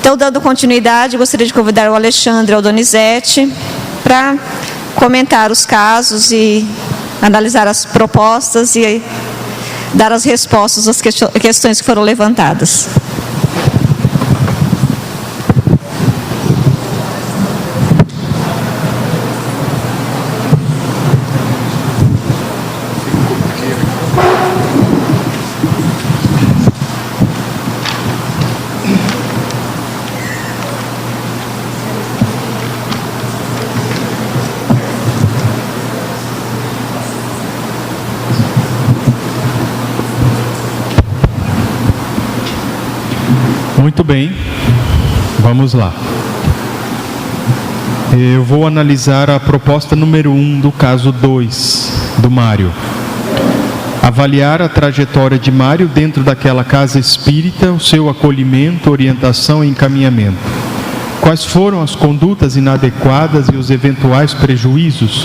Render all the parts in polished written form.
Então, dando continuidade, gostaria de convidar o Alexandre e o Donizete para comentar os casos e analisar as propostas e dar as respostas às questões que foram levantadas. Muito bem, vamos lá. Eu vou analisar a proposta número 1 do caso 2 do Mário. Avaliar a trajetória de Mário dentro daquela casa espírita, o seu acolhimento, orientação e encaminhamento. Quais foram as condutas inadequadas e os eventuais prejuízos?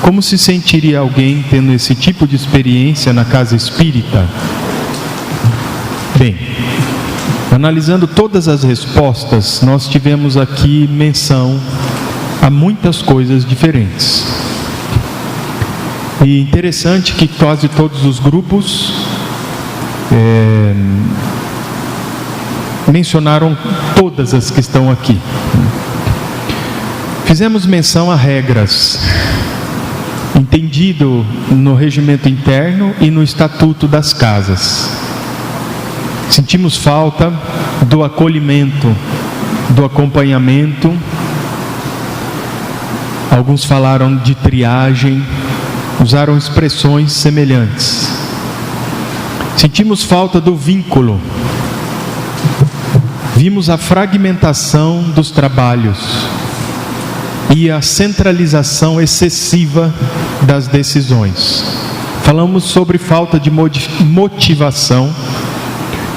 Como se sentiria alguém tendo esse tipo de experiência na casa espírita? Bem, analisando todas as respostas, nós tivemos aqui menção a muitas coisas diferentes. E interessante que quase todos os grupos mencionaram todas as que estão aqui. Fizemos menção a regras, entendido no regimento interno e no estatuto das casas. Sentimos falta do acolhimento, do acompanhamento. Alguns falaram de triagem, usaram expressões semelhantes. Sentimos falta do vínculo. Vimos a fragmentação dos trabalhos e a centralização excessiva das decisões. Falamos sobre falta de motivação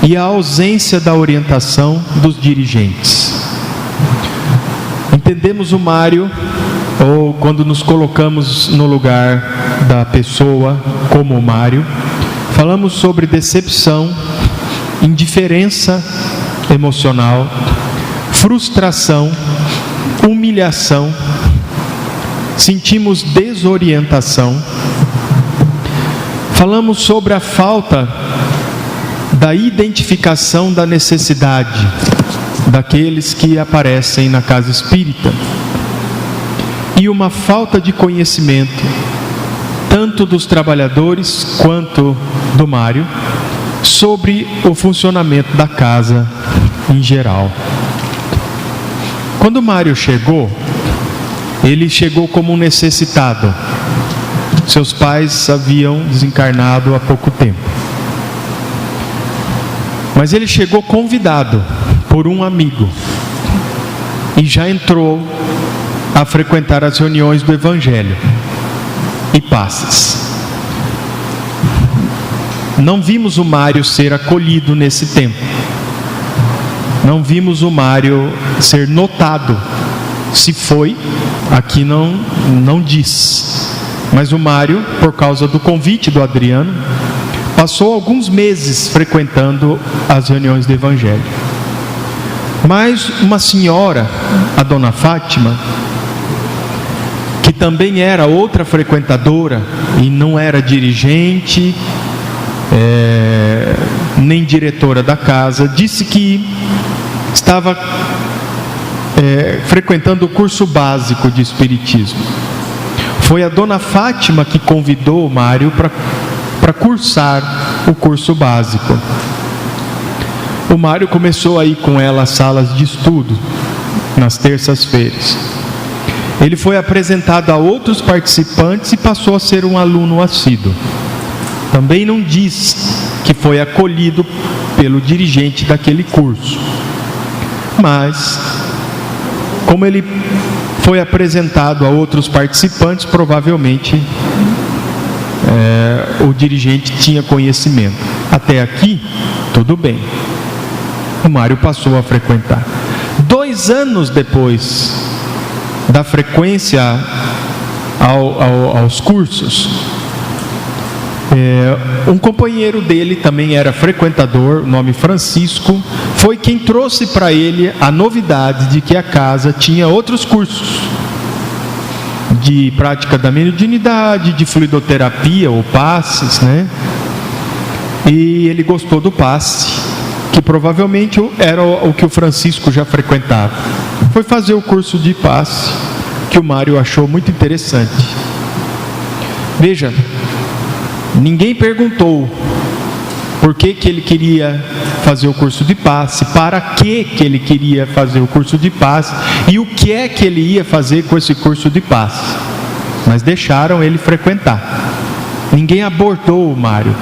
e a ausência da orientação dos dirigentes. Entendemos o Mário, ou quando nos colocamos no lugar da pessoa como o Mário, falamos sobre decepção, indiferença emocional, frustração, humilhação, sentimos desorientação. Falamos sobre a falta da identificação da necessidade daqueles que aparecem na casa espírita e uma falta de conhecimento tanto dos trabalhadores quanto do Mário sobre o funcionamento da casa em geral. Quando o Mário chegou, ele chegou como um necessitado. Seus pais haviam desencarnado há pouco tempo. Mas ele chegou convidado por um amigo e já entrou a frequentar as reuniões do Evangelho e passes. Não vimos o Mário ser acolhido nesse tempo. Não vimos o Mário ser notado. Se foi, aqui não diz. Mas o Mário, por causa do convite do Adriano, passou alguns meses frequentando as reuniões do Evangelho. Mas uma senhora, a dona Fátima, que também era outra frequentadora e não era dirigente, nem diretora da casa, disse que estava frequentando o curso básico de Espiritismo. Foi a dona Fátima que convidou o Mário para cursar o curso básico. O Mário começou a ir com ela às salas de estudo, nas terças-feiras. Ele foi apresentado a outros participantes e passou a ser um aluno assíduo. Também não diz que foi acolhido pelo dirigente daquele curso. Mas, como ele foi apresentado a outros participantes, provavelmente o dirigente tinha conhecimento. Até aqui, tudo bem. O Mário passou a frequentar. 2 anos depois da frequência aos cursos, Um companheiro dele também era frequentador, o nome Francisco, foi quem trouxe para ele a novidade de que a casa tinha outros cursos de prática da mediunidade, de fluidoterapia ou passes, né? E ele gostou do passe, que provavelmente era o que o Francisco já frequentava. Foi fazer o curso de passe, que o Mário achou muito interessante. Veja, ninguém perguntou por que ele queria fazer o curso de passe, para que ele queria fazer o curso de passe e o que é que ele ia fazer com esse curso de passe. Mas deixaram ele frequentar. Ninguém abordou o Mário.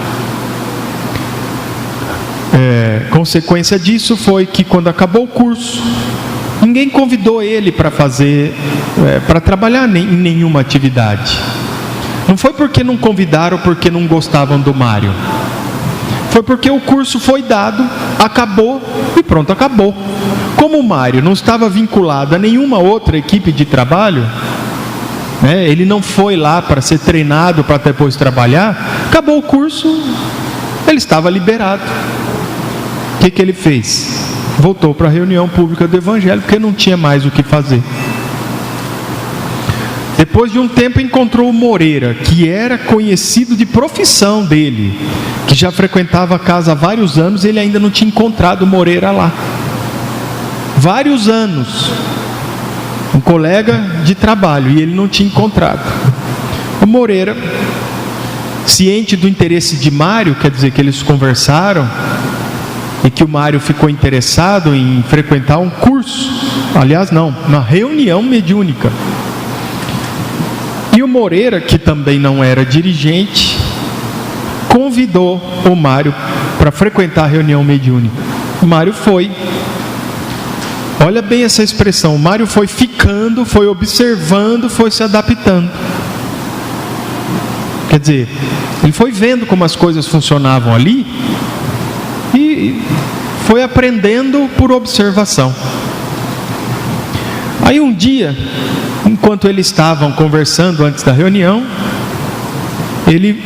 Consequência disso foi que quando acabou o curso, ninguém convidou ele para fazer, para trabalhar em nenhuma atividade. Não foi porque não convidaram, porque não gostavam do Mário. Foi porque o curso foi dado, acabou e pronto, acabou. Como o Mário não estava vinculado a nenhuma outra equipe de trabalho, né, ele não foi lá para ser treinado para depois trabalhar, acabou o curso, ele estava liberado. O que ele fez? Voltou para a reunião pública do Evangelho, porque não tinha mais o que fazer. Depois de um tempo encontrou o Moreira, que era conhecido de profissão dele, que já frequentava a casa há vários anos. Ele ainda não tinha encontrado o Moreira lá. Vários anos. Um colega de trabalho, e ele não tinha encontrado. O Moreira, ciente do interesse de Mário, quer dizer que eles conversaram, e que o Mário ficou interessado em frequentar um curso, aliás não, uma reunião mediúnica. E o Moreira, que também não era dirigente, convidou o Mário para frequentar a reunião mediúnica. O Mário foi. Olha bem essa expressão, o Mário foi ficando, foi observando, foi se adaptando. Quer dizer, ele foi vendo como as coisas funcionavam ali e foi aprendendo por observação. Aí um dia, enquanto eles estavam conversando antes da reunião, ele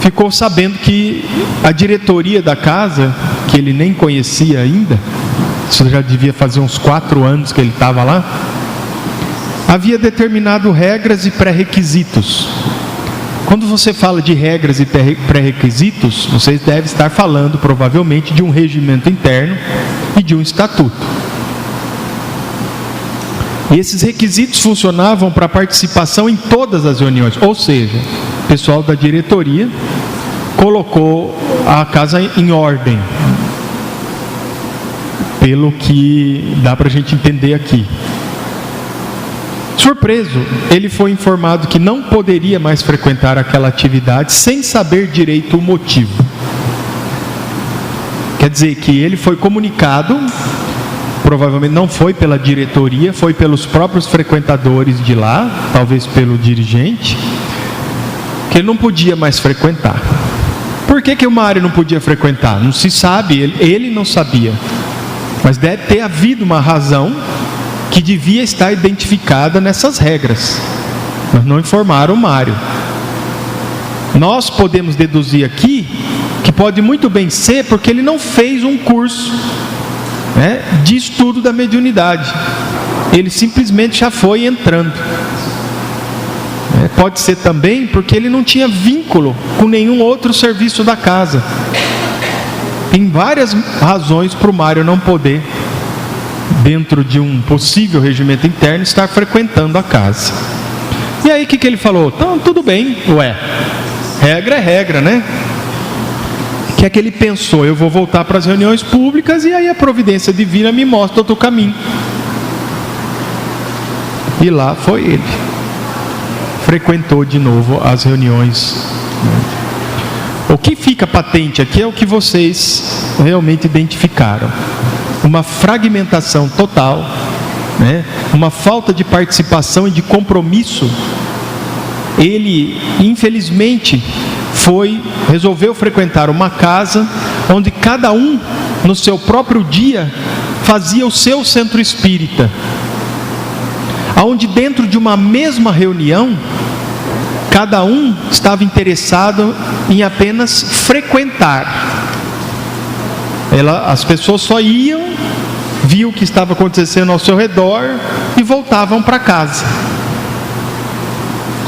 ficou sabendo que a diretoria da casa, que ele nem conhecia ainda, isso já devia fazer uns 4 anos que ele estava lá, havia determinado regras e pré-requisitos. Quando você fala de regras e pré-requisitos, vocês devem estar falando provavelmente de um regimento interno e de um estatuto. E esses requisitos funcionavam para participação em todas as reuniões. Ou seja, o pessoal da diretoria colocou a casa em ordem, pelo que dá para a gente entender aqui. Surpreso, ele foi informado que não poderia mais frequentar aquela atividade sem saber direito o motivo. Quer dizer que ele foi comunicado, provavelmente não foi pela diretoria, foi pelos próprios frequentadores de lá, talvez pelo dirigente, que ele não podia mais frequentar. Por que o Mário não podia frequentar? Não se sabe, ele não sabia. Mas deve ter havido uma razão que devia estar identificada nessas regras. Mas não informaram o Mário. Nós podemos deduzir aqui que pode muito bem ser porque ele não fez um curso, né, de estudo da mediunidade. Ele simplesmente já foi entrando. Pode ser também porque ele não tinha vínculo com nenhum outro serviço da casa. Tem várias razões para o Mário não poder, dentro de um possível regimento interno, estar frequentando a casa. E aí o que ele falou? Então, tudo bem, regra é regra, né? O que é que ele pensou? Eu vou voltar para as reuniões públicas e aí a providência divina me mostra outro caminho. E lá foi ele. Frequentou de novo as reuniões. O que fica patente aqui é o que vocês realmente identificaram. Uma fragmentação total, né? Uma falta de participação e de compromisso. Ele, infelizmente, resolveu frequentar uma casa onde cada um, no seu próprio dia, fazia o seu centro espírita. Onde dentro de uma mesma reunião, cada um estava interessado em apenas frequentar. As pessoas só iam, viam o que estava acontecendo ao seu redor e voltavam para casa.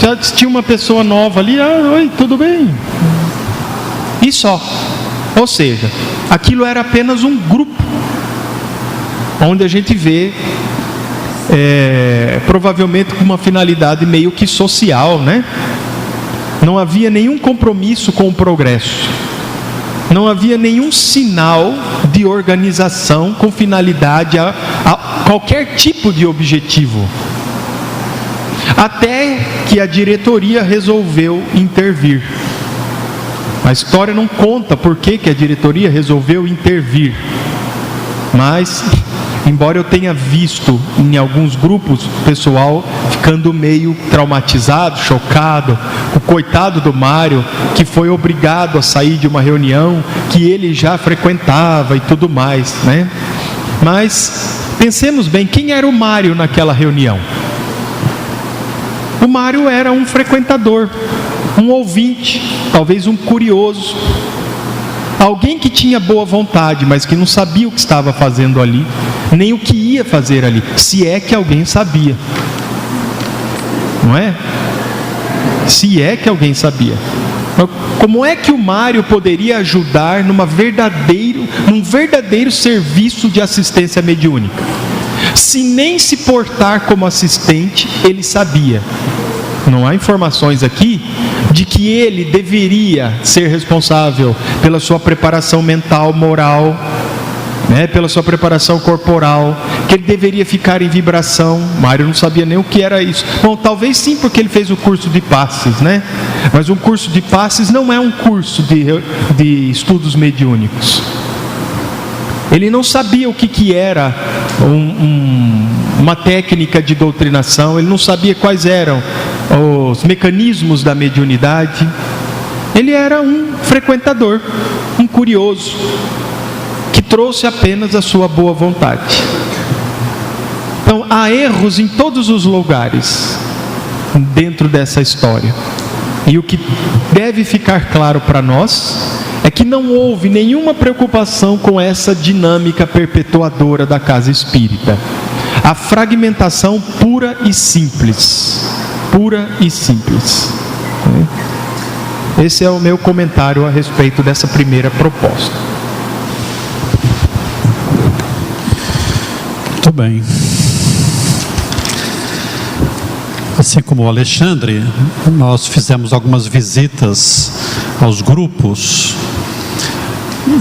Já tinha uma pessoa nova ali, oi, tudo bem? E só. Ou seja, aquilo era apenas um grupo, onde a gente vê, provavelmente com uma finalidade meio que social, né? Não havia nenhum compromisso com o progresso. Não havia nenhum sinal de organização com finalidade a qualquer tipo de objetivo. Até que a diretoria resolveu intervir. A história não conta por que a diretoria resolveu intervir. Mas, embora eu tenha visto em alguns grupos o pessoal ficando meio traumatizado, chocado, o coitado do Mário, que foi obrigado a sair de uma reunião que ele já frequentava e tudo mais, né? Mas pensemos bem, quem era o Mário naquela reunião? O Mário era um frequentador, um ouvinte, talvez um curioso, alguém que tinha boa vontade, mas que não sabia o que estava fazendo ali, nem o que ia fazer ali, se é que alguém sabia. Não é? Se é que alguém sabia. Como é que o Mário poderia ajudar num verdadeiro serviço de assistência mediúnica? Se nem se portar como assistente, ele sabia. Não há informações aqui de que ele deveria ser responsável pela sua preparação mental, moral, né, pela sua preparação corporal, que ele deveria ficar em vibração. Mário não sabia nem o que era isso. Bom, talvez sim, porque ele fez o curso de passes, né? Mas um curso de passes não é um curso de estudos mediúnicos. Ele não sabia o que era uma técnica de doutrinação, ele não sabia quais eram os mecanismos da mediunidade. Ele era um frequentador, um curioso, que trouxe apenas a sua boa vontade. Então, há erros em todos os lugares dentro dessa história. E o que deve ficar claro para nós é que não houve nenhuma preocupação com essa dinâmica perpetuadora da casa espírita. A fragmentação pura e simples. Pura e simples. Esse é o meu comentário a respeito dessa primeira proposta. Muito bem. Assim como o Alexandre, nós fizemos algumas visitas aos grupos.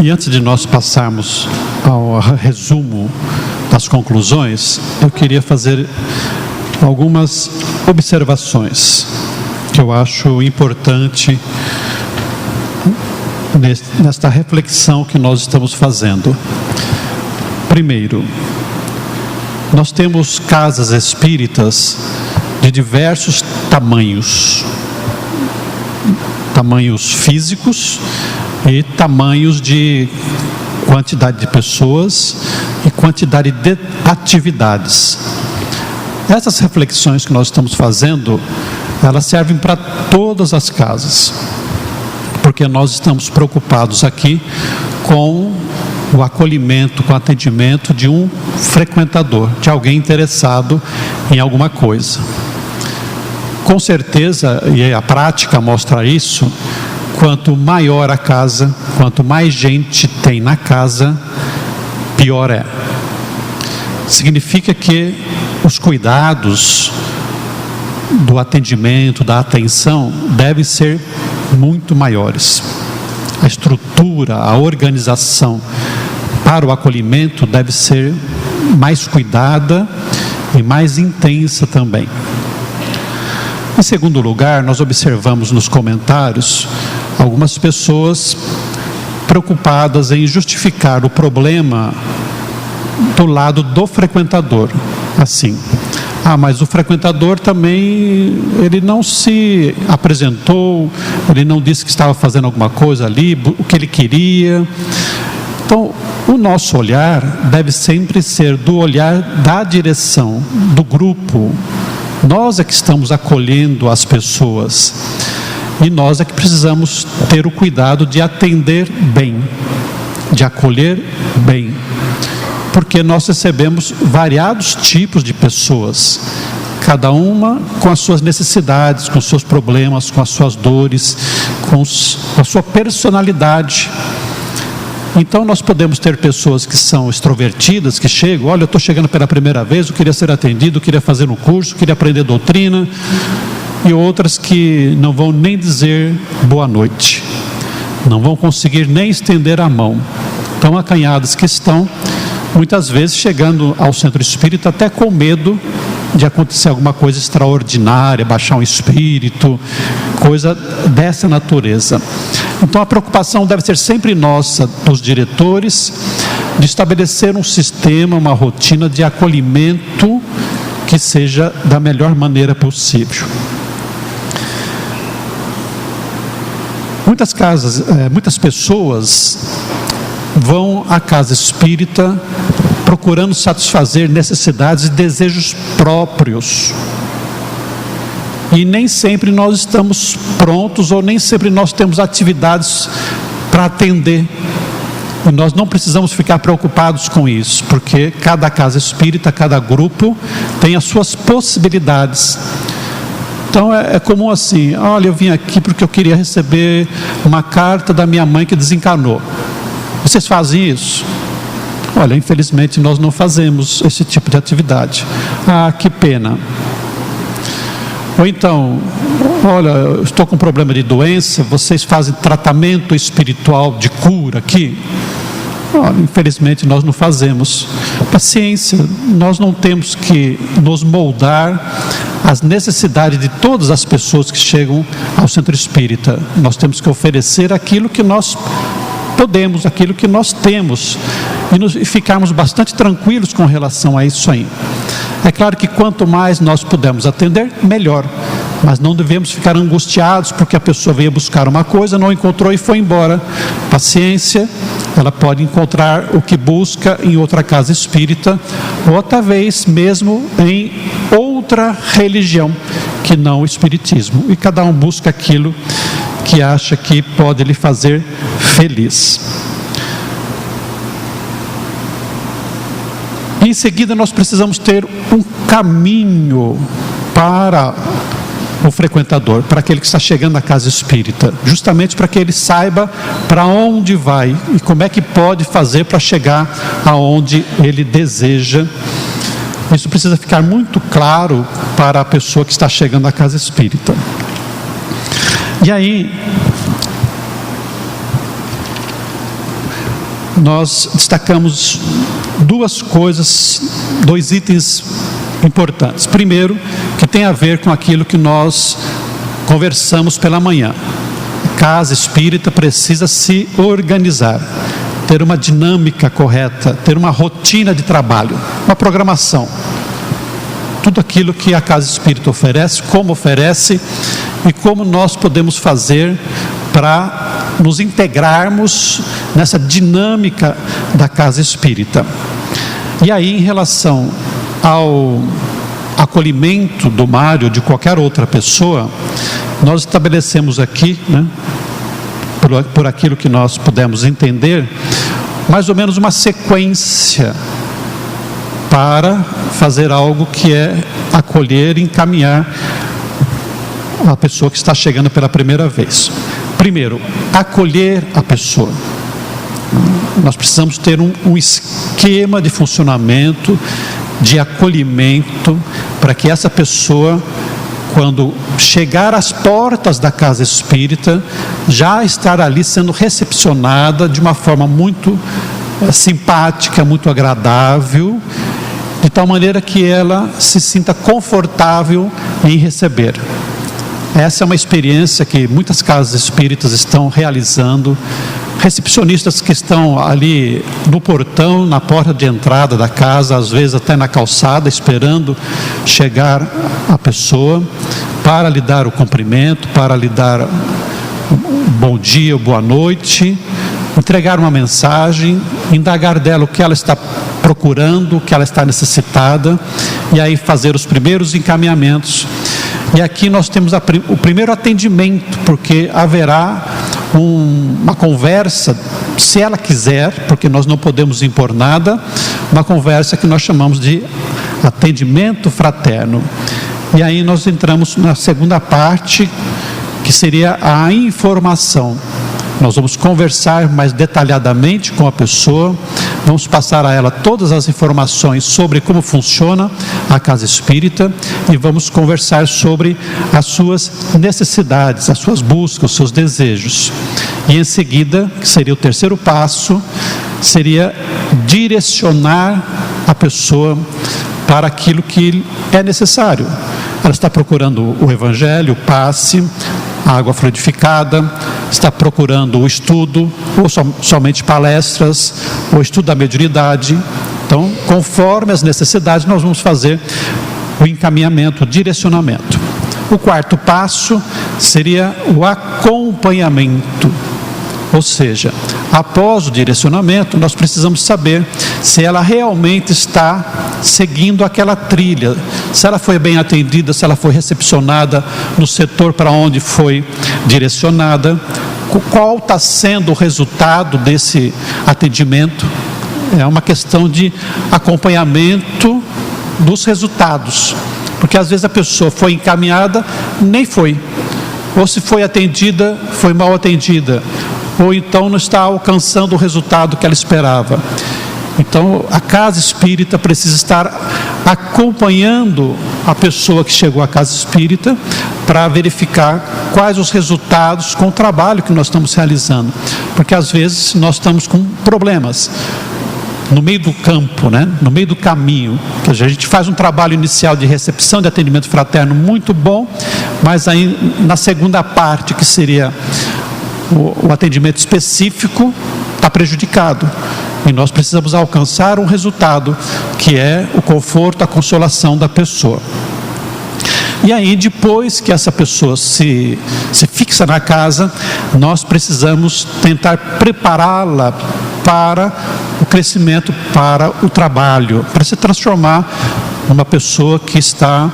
E antes de nós passarmos ao resumo das conclusões, eu queria fazer algumas observações que eu acho importante nesta reflexão que nós estamos fazendo. Primeiro, nós temos casas espíritas de diversos tamanhos físicos e tamanhos de quantidade de pessoas e quantidade de atividades. Essas reflexões que nós estamos fazendo, elas servem para todas as casas, porque nós estamos preocupados aqui com o acolhimento, com o atendimento de um frequentador, de alguém interessado em alguma coisa. Com certeza, e a prática mostra isso, quanto maior a casa, quanto mais gente tem na casa, pior é. Significa que os cuidados do atendimento, da atenção, devem ser muito maiores. A estrutura, a organização para o acolhimento deve ser mais cuidada e mais intensa também. Em segundo lugar, nós observamos nos comentários algumas pessoas preocupadas em justificar o problema do lado do frequentador. Assim, mas o frequentador também, ele não se apresentou, ele não disse que estava fazendo alguma coisa ali, o que ele queria. Então, o nosso olhar deve sempre ser do olhar da direção, do grupo, Nós é que estamos acolhendo as pessoas. E nós é que precisamos ter o cuidado de atender bem, de acolher bem. Porque nós recebemos variados tipos de pessoas, cada uma com as suas necessidades, com os seus problemas, com as suas dores, com a sua personalidade. Então nós podemos ter pessoas que são extrovertidas, que chegam, olha, eu estou chegando pela primeira vez, eu queria ser atendido, eu queria fazer um curso, eu queria aprender doutrina, e outras que não vão nem dizer boa noite, não vão conseguir nem estender a mão, tão acanhadas que estão, muitas vezes chegando ao centro espírita até com medo de acontecer alguma coisa extraordinária, baixar um espírito, coisa dessa natureza. Então a preocupação deve ser sempre nossa, dos diretores, de estabelecer um sistema, uma rotina de acolhimento que seja da melhor maneira possível. Muitas pessoas vão à casa espírita procurando satisfazer necessidades e desejos próprios. E nem sempre nós estamos prontos, ou nem sempre nós temos atividades para atender. E nós não precisamos ficar preocupados com isso, porque cada casa espírita, cada grupo tem as suas possibilidades. Então é comum assim, olha, eu vim aqui porque eu queria receber uma carta da minha mãe que desencarnou. Vocês fazem isso? Olha, infelizmente nós não fazemos esse tipo de atividade. Ah, que pena. Ou então, olha, eu estou com um problema de doença, vocês fazem tratamento espiritual de cura aqui? Olha, infelizmente nós não fazemos. Paciência, nós não temos que nos moldar às necessidades de todas as pessoas que chegam ao centro espírita. Nós temos que oferecer aquilo que nós podemos, aquilo que nós temos, e ficarmos bastante tranquilos com relação a isso aí. É claro que quanto mais nós pudermos atender, melhor, mas não devemos ficar angustiados porque a pessoa veio buscar uma coisa, não encontrou e foi embora. Paciência, ela pode encontrar o que busca em outra casa espírita, ou talvez mesmo em outra religião que não o espiritismo, e cada um busca aquilo que acha que pode lhe fazer feliz. Em seguida, nós precisamos ter um caminho para o frequentador, para aquele que está chegando na casa espírita, justamente para que ele saiba para onde vai e como é que pode fazer para chegar aonde ele deseja. Isso precisa ficar muito claro para a pessoa que está chegando à casa espírita. E aí, nós destacamos dois itens importantes. Primeiro, que tem a ver com aquilo que nós conversamos pela manhã. A casa espírita precisa se organizar, ter uma dinâmica correta, ter uma rotina de trabalho, uma programação. Tudo aquilo que a casa espírita oferece, como oferece e como nós podemos fazer para nos integrarmos nessa dinâmica da casa espírita. E aí, em relação ao acolhimento do Mário, de qualquer outra pessoa, nós estabelecemos aqui, por aquilo que nós pudemos entender, mais ou menos uma sequência para fazer algo que é acolher e encaminhar a pessoa que está chegando pela primeira vez. Primeiro, acolher a pessoa. Nós precisamos ter um esquema de funcionamento, de acolhimento, para que essa pessoa, quando chegar às portas da casa espírita, já estar ali sendo recepcionada de uma forma muito simpática, muito agradável, de tal maneira que ela se sinta confortável em receber. Essa é uma experiência que muitas casas espíritas estão realizando. Recepcionistas que estão ali no portão, na porta de entrada da casa, às vezes até na calçada, esperando chegar a pessoa para lhe dar o cumprimento, para lhe dar um bom dia, boa noite, entregar uma mensagem, indagar dela o que ela está procurando, o que ela está necessitada, e aí fazer os primeiros encaminhamentos. E aqui nós temos o primeiro atendimento, porque haverá uma conversa, se ela quiser, porque nós não podemos impor nada, uma conversa que nós chamamos de atendimento fraterno. E aí nós entramos na segunda parte, que seria a informação. Nós vamos conversar mais detalhadamente com a pessoa, vamos passar a ela todas as informações sobre como funciona a casa espírita e vamos conversar sobre as suas necessidades, as suas buscas, os seus desejos. E em seguida, que seria o terceiro passo, seria direcionar a pessoa para aquilo que é necessário. Ela está procurando o Evangelho, o passe, a água fluidificada, está procurando o estudo, ou somente palestras, ou estudo da mediunidade. Então, conforme as necessidades, nós vamos fazer o encaminhamento, o direcionamento. O quarto passo seria o acompanhamento. Ou seja, após o direcionamento, nós precisamos saber se ela realmente está seguindo aquela trilha, se ela foi bem atendida, se ela foi recepcionada no setor para onde foi direcionada, qual está sendo o resultado desse atendimento. É uma questão de acompanhamento dos resultados, porque às vezes a pessoa foi encaminhada, nem foi, ou se foi atendida, foi mal atendida, ou então não está alcançando o resultado que ela esperava. Então, a casa espírita precisa estar acompanhando a pessoa que chegou à casa espírita para verificar quais os resultados com o trabalho que nós estamos realizando. Porque às vezes nós estamos com problemas no meio do campo, né? No meio do caminho. Que a gente faz um trabalho inicial de recepção de atendimento fraterno muito bom, mas aí na segunda parte, que seria o atendimento específico, está prejudicado. E nós precisamos alcançar um resultado, que é o conforto, a consolação da pessoa. E aí, depois que essa pessoa se fixa na casa, nós precisamos tentar prepará-la para o crescimento, para o trabalho, para se transformar numa pessoa que está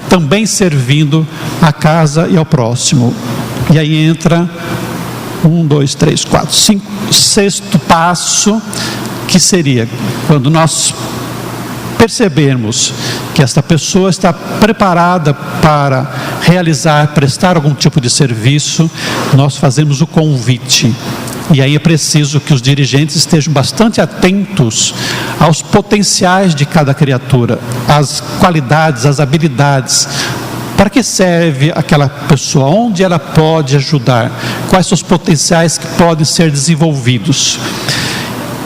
também servindo à casa e ao próximo. E aí entra 1, 2, 3, 4, 5, sexto passo, que seria quando nós percebermos que esta pessoa está preparada para prestar algum tipo de serviço, nós fazemos o convite. E aí é preciso que os dirigentes estejam bastante atentos aos potenciais de cada criatura, às qualidades, às habilidades. Para que serve aquela pessoa? Onde ela pode ajudar? Quais são os potenciais que podem ser desenvolvidos?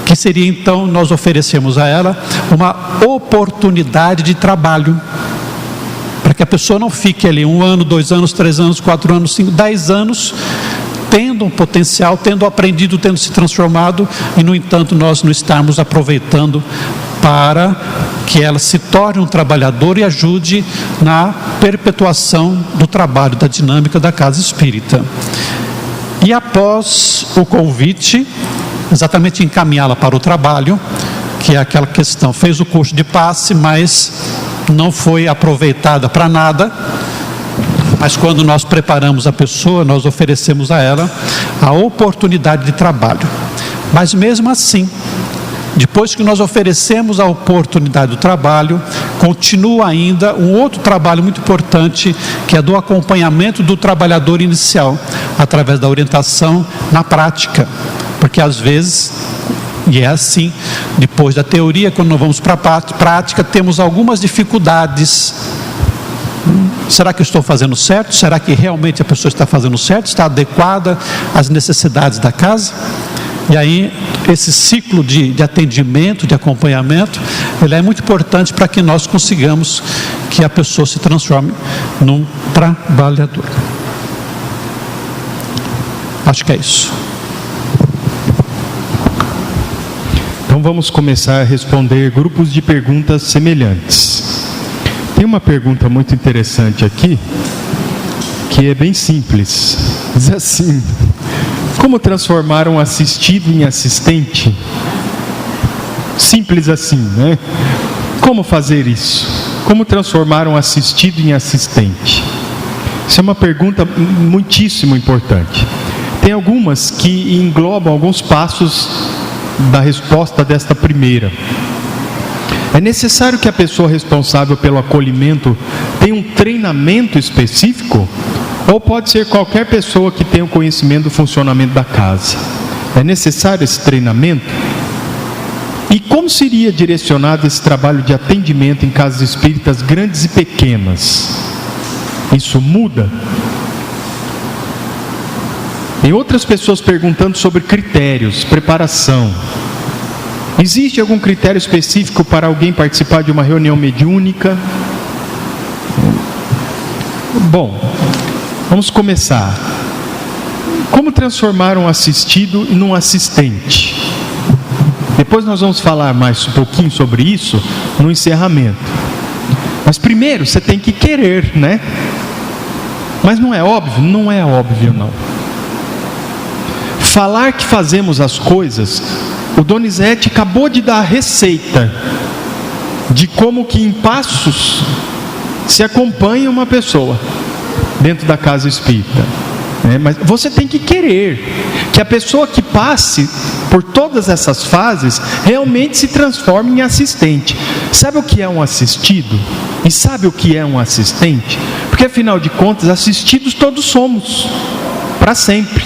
Que seria então, nós oferecemos a ela uma oportunidade de trabalho, para que a pessoa não fique ali 1 ano, 2 anos, 3 anos, 4 anos, 5, 10 anos, tendo um potencial, tendo aprendido, tendo se transformado, e no entanto nós não estamos aproveitando para que ela se torne um trabalhador e ajude na perpetuação do trabalho, da dinâmica da casa espírita. E após o convite, exatamente encaminhá-la para o trabalho, que é aquela questão, fez o curso de passe, mas não foi aproveitada para nada. Mas quando nós preparamos a pessoa, nós oferecemos a ela a oportunidade de trabalho. Mas mesmo assim, depois que nós oferecemos a oportunidade do trabalho, continua ainda um outro trabalho muito importante, que é do acompanhamento do trabalhador inicial, através da orientação na prática. Porque às vezes, e é assim, depois da teoria, quando nós vamos para a prática, temos algumas dificuldades. Será que eu estou fazendo certo? Será que realmente a pessoa está fazendo certo? Está adequada às necessidades da casa? E aí, esse ciclo de atendimento, de acompanhamento, ele é muito importante para que nós consigamos que a pessoa se transforme num trabalhador. Acho que é isso. Então vamos começar a responder grupos de perguntas semelhantes. Tem uma pergunta muito interessante aqui, que é bem simples. Diz assim: como transformar um assistido em assistente Simples assim, né? Como fazer isso? Como transformar um assistido em assistente? Isso é uma pergunta muitíssimo importante. Tem algumas que englobam alguns passos da resposta desta primeira. É necessário que a pessoa responsável pelo acolhimento tenha um treinamento específico? Ou pode ser qualquer pessoa que tenha o conhecimento do funcionamento da casa? É necessário esse treinamento? E como seria direcionado esse trabalho de atendimento em casas espíritas grandes e pequenas? Isso muda? Tem outras pessoas perguntando sobre critérios, preparação. Existe algum critério específico para alguém participar de uma reunião mediúnica? Bom, vamos começar. Como transformar um assistido em um assistente? Depois nós vamos falar mais um pouquinho sobre isso no encerramento. Mas primeiro você tem que querer, né? Mas não é óbvio? Não é óbvio, não. Falar que fazemos as coisas, o Donizete acabou de dar a receita de como que em passos se acompanha uma pessoa dentro da casa espírita. Mas você tem que querer que a pessoa que passe por todas essas fases realmente se transforme em assistente. Sabe o que é um assistido? E sabe o que é um assistente? Porque afinal de contas, assistidos todos somos, para sempre.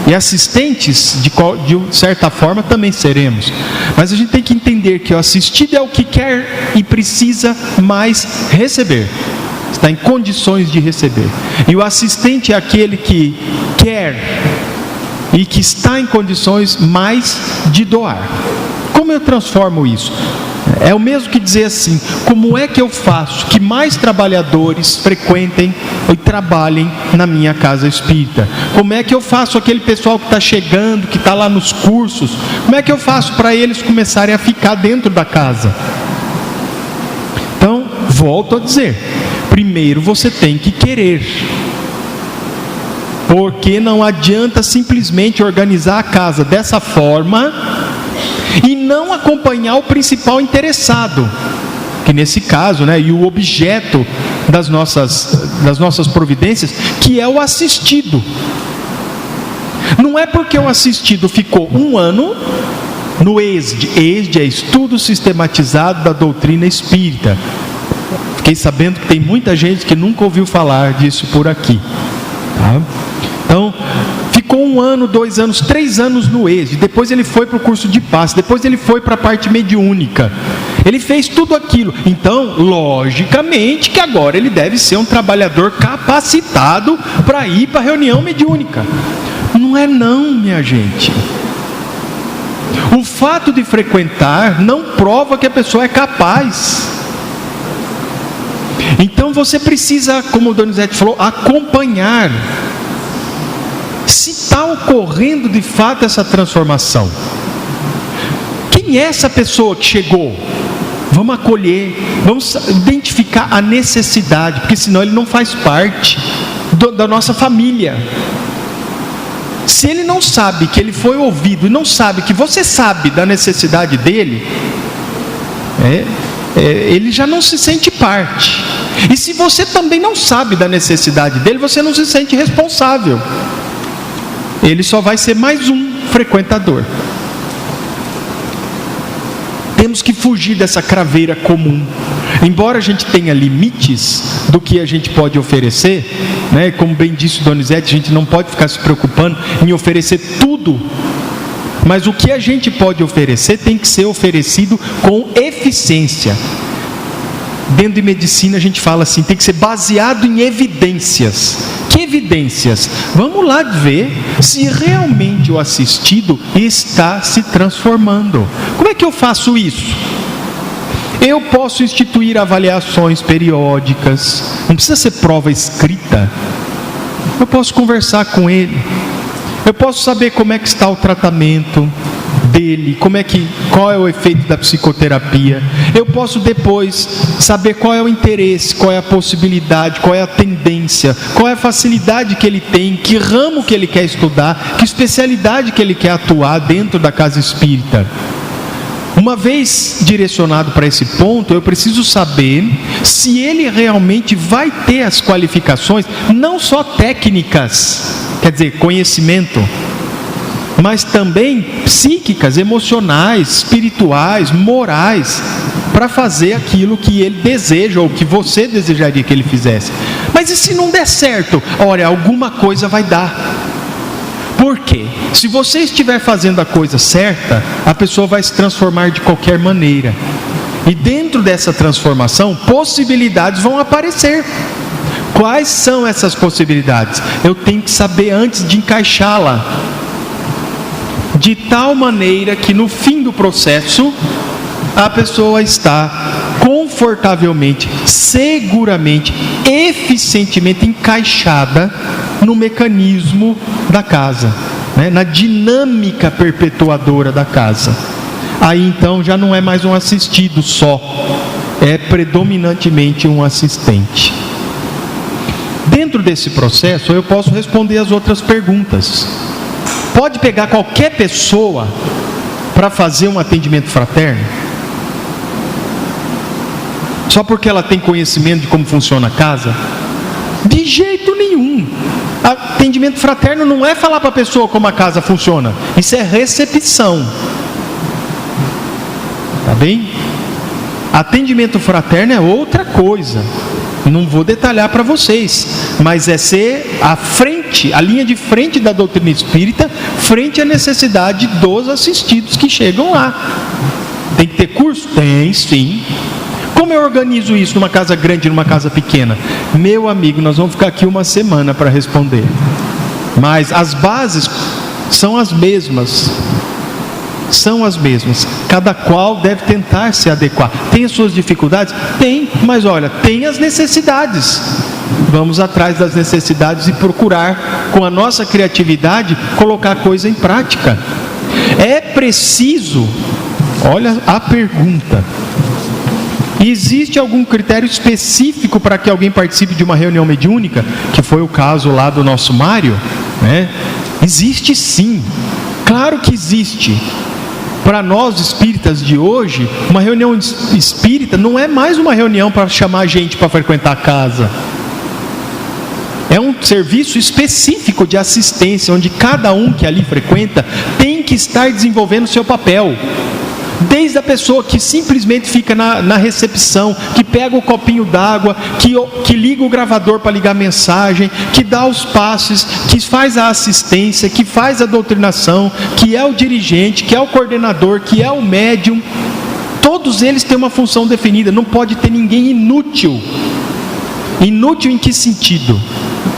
E assistentes, de certa forma, também seremos. Mas a gente tem que entender que o assistido é o que quer e precisa mais receber. Está em condições de receber. E o assistente é aquele que quer e que está em condições mais de doar. Como eu transformo isso? É o mesmo que dizer assim: como é que eu faço que mais trabalhadores frequentem e trabalhem na minha casa espírita? Como é que eu faço aquele pessoal que está chegando, que está lá nos cursos, como é que eu faço para eles começarem a ficar dentro da casa? Então, volto a dizer, primeiro você tem que querer. Porque não adianta simplesmente organizar a casa dessa forma e não acompanhar o principal interessado, que nesse caso, e o objeto das nossas providências, que é o assistido. Não é porque o assistido ficou 1 ano no ESD. ESD é Estudo Sistematizado da Doutrina Espírita. Fiquei sabendo que tem muita gente que nunca ouviu falar disso por aqui, tá? Então, ficou 1 ano, 2 anos, 3 anos no ESD. Depois ele foi para o curso de passe. Depois ele foi para a parte mediúnica. Ele fez tudo aquilo. Então, logicamente que agora ele deve ser um trabalhador capacitado para ir para a reunião mediúnica. Não é não, minha gente. O fato de frequentar não prova que a pessoa é capaz. Então você precisa, como o Donizete falou, acompanhar se está ocorrendo de fato essa transformação. Quem é essa pessoa que chegou? Vamos acolher, vamos identificar a necessidade, porque senão ele não faz parte da nossa família. Se ele não sabe que ele foi ouvido e não sabe que você sabe da necessidade dele, ele já não se sente parte. E se você também não sabe da necessidade dele, você não se sente responsável. Ele só vai ser mais um frequentador. Temos que fugir dessa craveira comum. Embora a gente tenha limites do que a gente pode oferecer, como bem disse o Donizete, a gente não pode ficar se preocupando em oferecer tudo. Mas o que a gente pode oferecer tem que ser oferecido com eficiência. Dentro de medicina a gente fala assim, tem que ser baseado em evidências. Que evidências? Vamos lá ver se realmente o assistido está se transformando. Como é que eu faço isso? Eu posso instituir avaliações periódicas, não precisa ser prova escrita. Eu posso conversar com ele. Eu posso saber como é que está o tratamento dele, qual é o efeito da psicoterapia. Eu posso depois saber qual é o interesse, qual é a possibilidade, qual é a tendência, qual é a facilidade que ele tem, que ramo que ele quer estudar, que especialidade que ele quer atuar dentro da casa espírita. Uma vez direcionado para esse ponto, eu preciso saber se ele realmente vai ter as qualificações, não só técnicas, quer dizer, conhecimento, mas também psíquicas, emocionais, espirituais, morais, para fazer aquilo que ele deseja ou que você desejaria que ele fizesse. Mas e se não der certo? Olha, alguma coisa vai dar. Por quê? Se você estiver fazendo a coisa certa, a pessoa vai se transformar de qualquer maneira. E dentro dessa transformação, possibilidades vão aparecer. Quais são essas possibilidades? Eu tenho que saber antes de encaixá-la. De tal maneira que no fim do processo, a pessoa está confortavelmente, seguramente, eficientemente encaixada no mecanismo da casa, né? Na dinâmica perpetuadora da casa. Aí então já não é mais um assistido só, é predominantemente um assistente. Dentro desse processo eu posso responder as outras perguntas. Pode pegar qualquer pessoa para fazer um atendimento fraterno? Só porque ela tem conhecimento de como funciona a casa? De jeito nenhum. Atendimento fraterno não é falar para a pessoa como a casa funciona. Isso é recepção. Tá bem? Atendimento fraterno é outra coisa. Não vou detalhar para vocês, mas é ser a frente, a linha de frente da doutrina espírita, frente à necessidade dos assistidos que chegam lá. Tem que ter curso? Tem, sim. Como eu organizo isso numa casa grande e numa casa pequena? Meu amigo, nós vamos ficar aqui uma semana para responder. Mas as bases são as mesmas. São as mesmas. Cada qual deve tentar se adequar. Tem as suas dificuldades? Tem, mas olha, tem as necessidades. Vamos atrás das necessidades e procurar, com a nossa criatividade, colocar a coisa em prática. É preciso, olha a pergunta, existe algum critério específico para que alguém participe de uma reunião mediúnica? Que foi o caso lá do nosso Mário, né? Existe sim, claro que existe. Para nós espíritas de hoje, uma reunião espírita não é mais uma reunião para chamar gente para frequentar a casa. É um serviço específico de assistência, onde cada um que ali frequenta tem que estar desenvolvendo o seu papel. Desde a pessoa que simplesmente fica na recepção, que pega o copinho d'água, que liga o gravador para ligar a mensagem, que dá os passes, que faz a assistência, que faz a doutrinação, que é o dirigente, que é o coordenador, que é o médium. Todos eles têm uma função definida. Não pode ter ninguém inútil. Inútil em que sentido?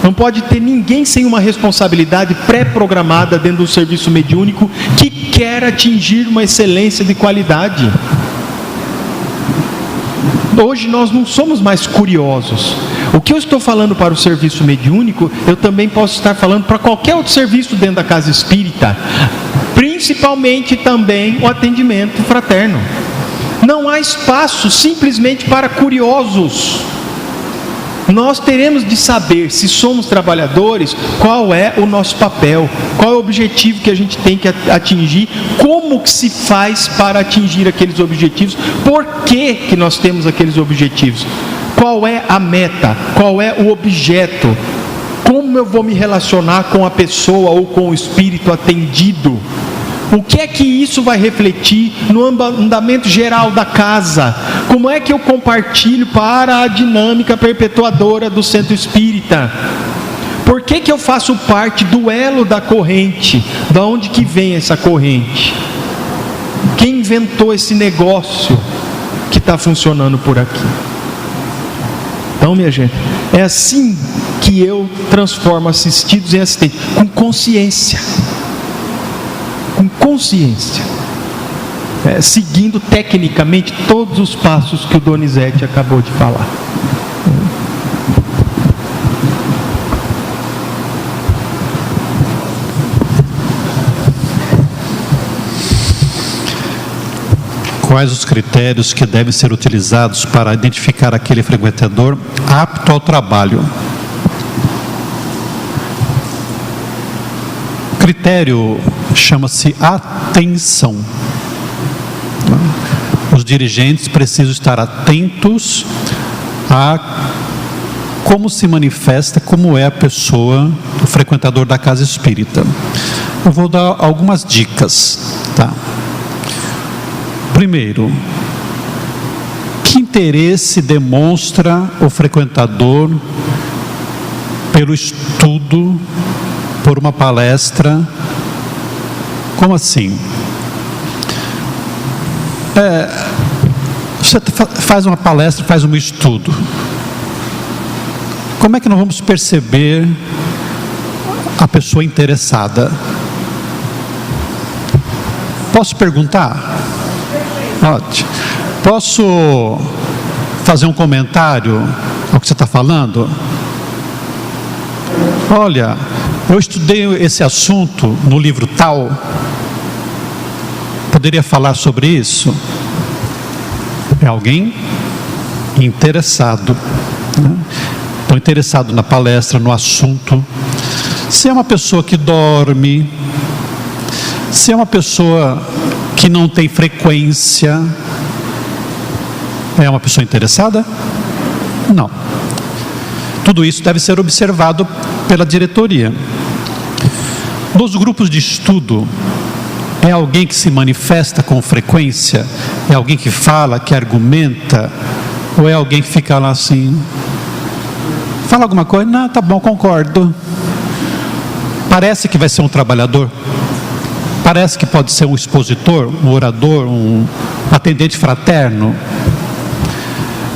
Não pode ter ninguém sem uma responsabilidade pré-programada dentro do serviço mediúnico que quer atingir uma excelência de qualidade. Hoje nós não somos mais curiosos. O que eu estou falando para o serviço mediúnico, eu também posso estar falando para qualquer outro serviço dentro da casa espírita. Principalmente também o atendimento fraterno. Não há espaço simplesmente para curiosos. Nós teremos de saber, se somos trabalhadores, qual é o nosso papel, qual é o objetivo que a gente tem que atingir, como que se faz para atingir aqueles objetivos, por que nós temos aqueles objetivos, qual é a meta, qual é o objeto, como eu vou me relacionar com a pessoa ou com o espírito atendido. O que é que isso vai refletir no andamento geral da casa? Como é que eu compartilho para a dinâmica perpetuadora do centro espírita? Por que eu faço parte do elo da corrente? Da onde que vem essa corrente? Quem inventou esse negócio que está funcionando por aqui? Então, minha gente, é assim que eu transformo assistidos em assistentes, com consciência. Com consciência, seguindo tecnicamente todos os passos que o Donizete acabou de falar. Quais os critérios que devem ser utilizados para identificar aquele frequentador apto ao trabalho? Critério chama-se atenção. dirigentes precisam estar atentos a como se manifesta, como é a pessoa, o frequentador da casa espírita. Eu vou dar algumas dicas, tá? Primeiro, que interesse demonstra o frequentador pelo estudo, por uma palestra? Como assim? Você faz uma palestra, faz um estudo. Como é que nós vamos perceber a pessoa interessada? Posso perguntar? Ótimo. Posso fazer um comentário ao que você está falando? Olha, eu estudei esse assunto no livro tal. Poderia falar sobre isso? É alguém interessado, né? Estou interessado na palestra, no assunto. Se é uma pessoa que dorme, se é uma pessoa que não tem frequência, é uma pessoa interessada? Não. Tudo isso deve ser observado pela diretoria. Nos grupos de estudo, é alguém que se manifesta com frequência? É alguém que fala, que argumenta? Ou é alguém que fica lá assim... Fala alguma coisa? Não, tá bom, concordo. Parece que vai ser um trabalhador. Parece que pode ser um expositor, um orador, um atendente fraterno.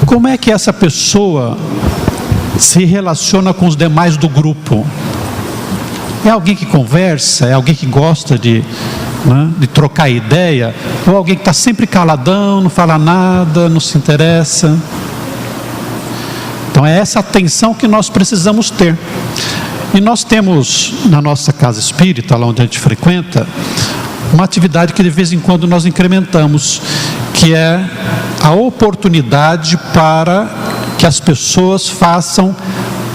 Como é que essa pessoa se relaciona com os demais do grupo? É alguém que conversa? É alguém que gosta de trocar ideia? Ou alguém que está sempre caladão, não fala nada, não se interessa? Então é essa atenção que nós precisamos ter. E nós temos na nossa casa espírita, lá onde a gente frequenta, uma atividade que de vez em quando nós incrementamos, que é a oportunidade para que as pessoas façam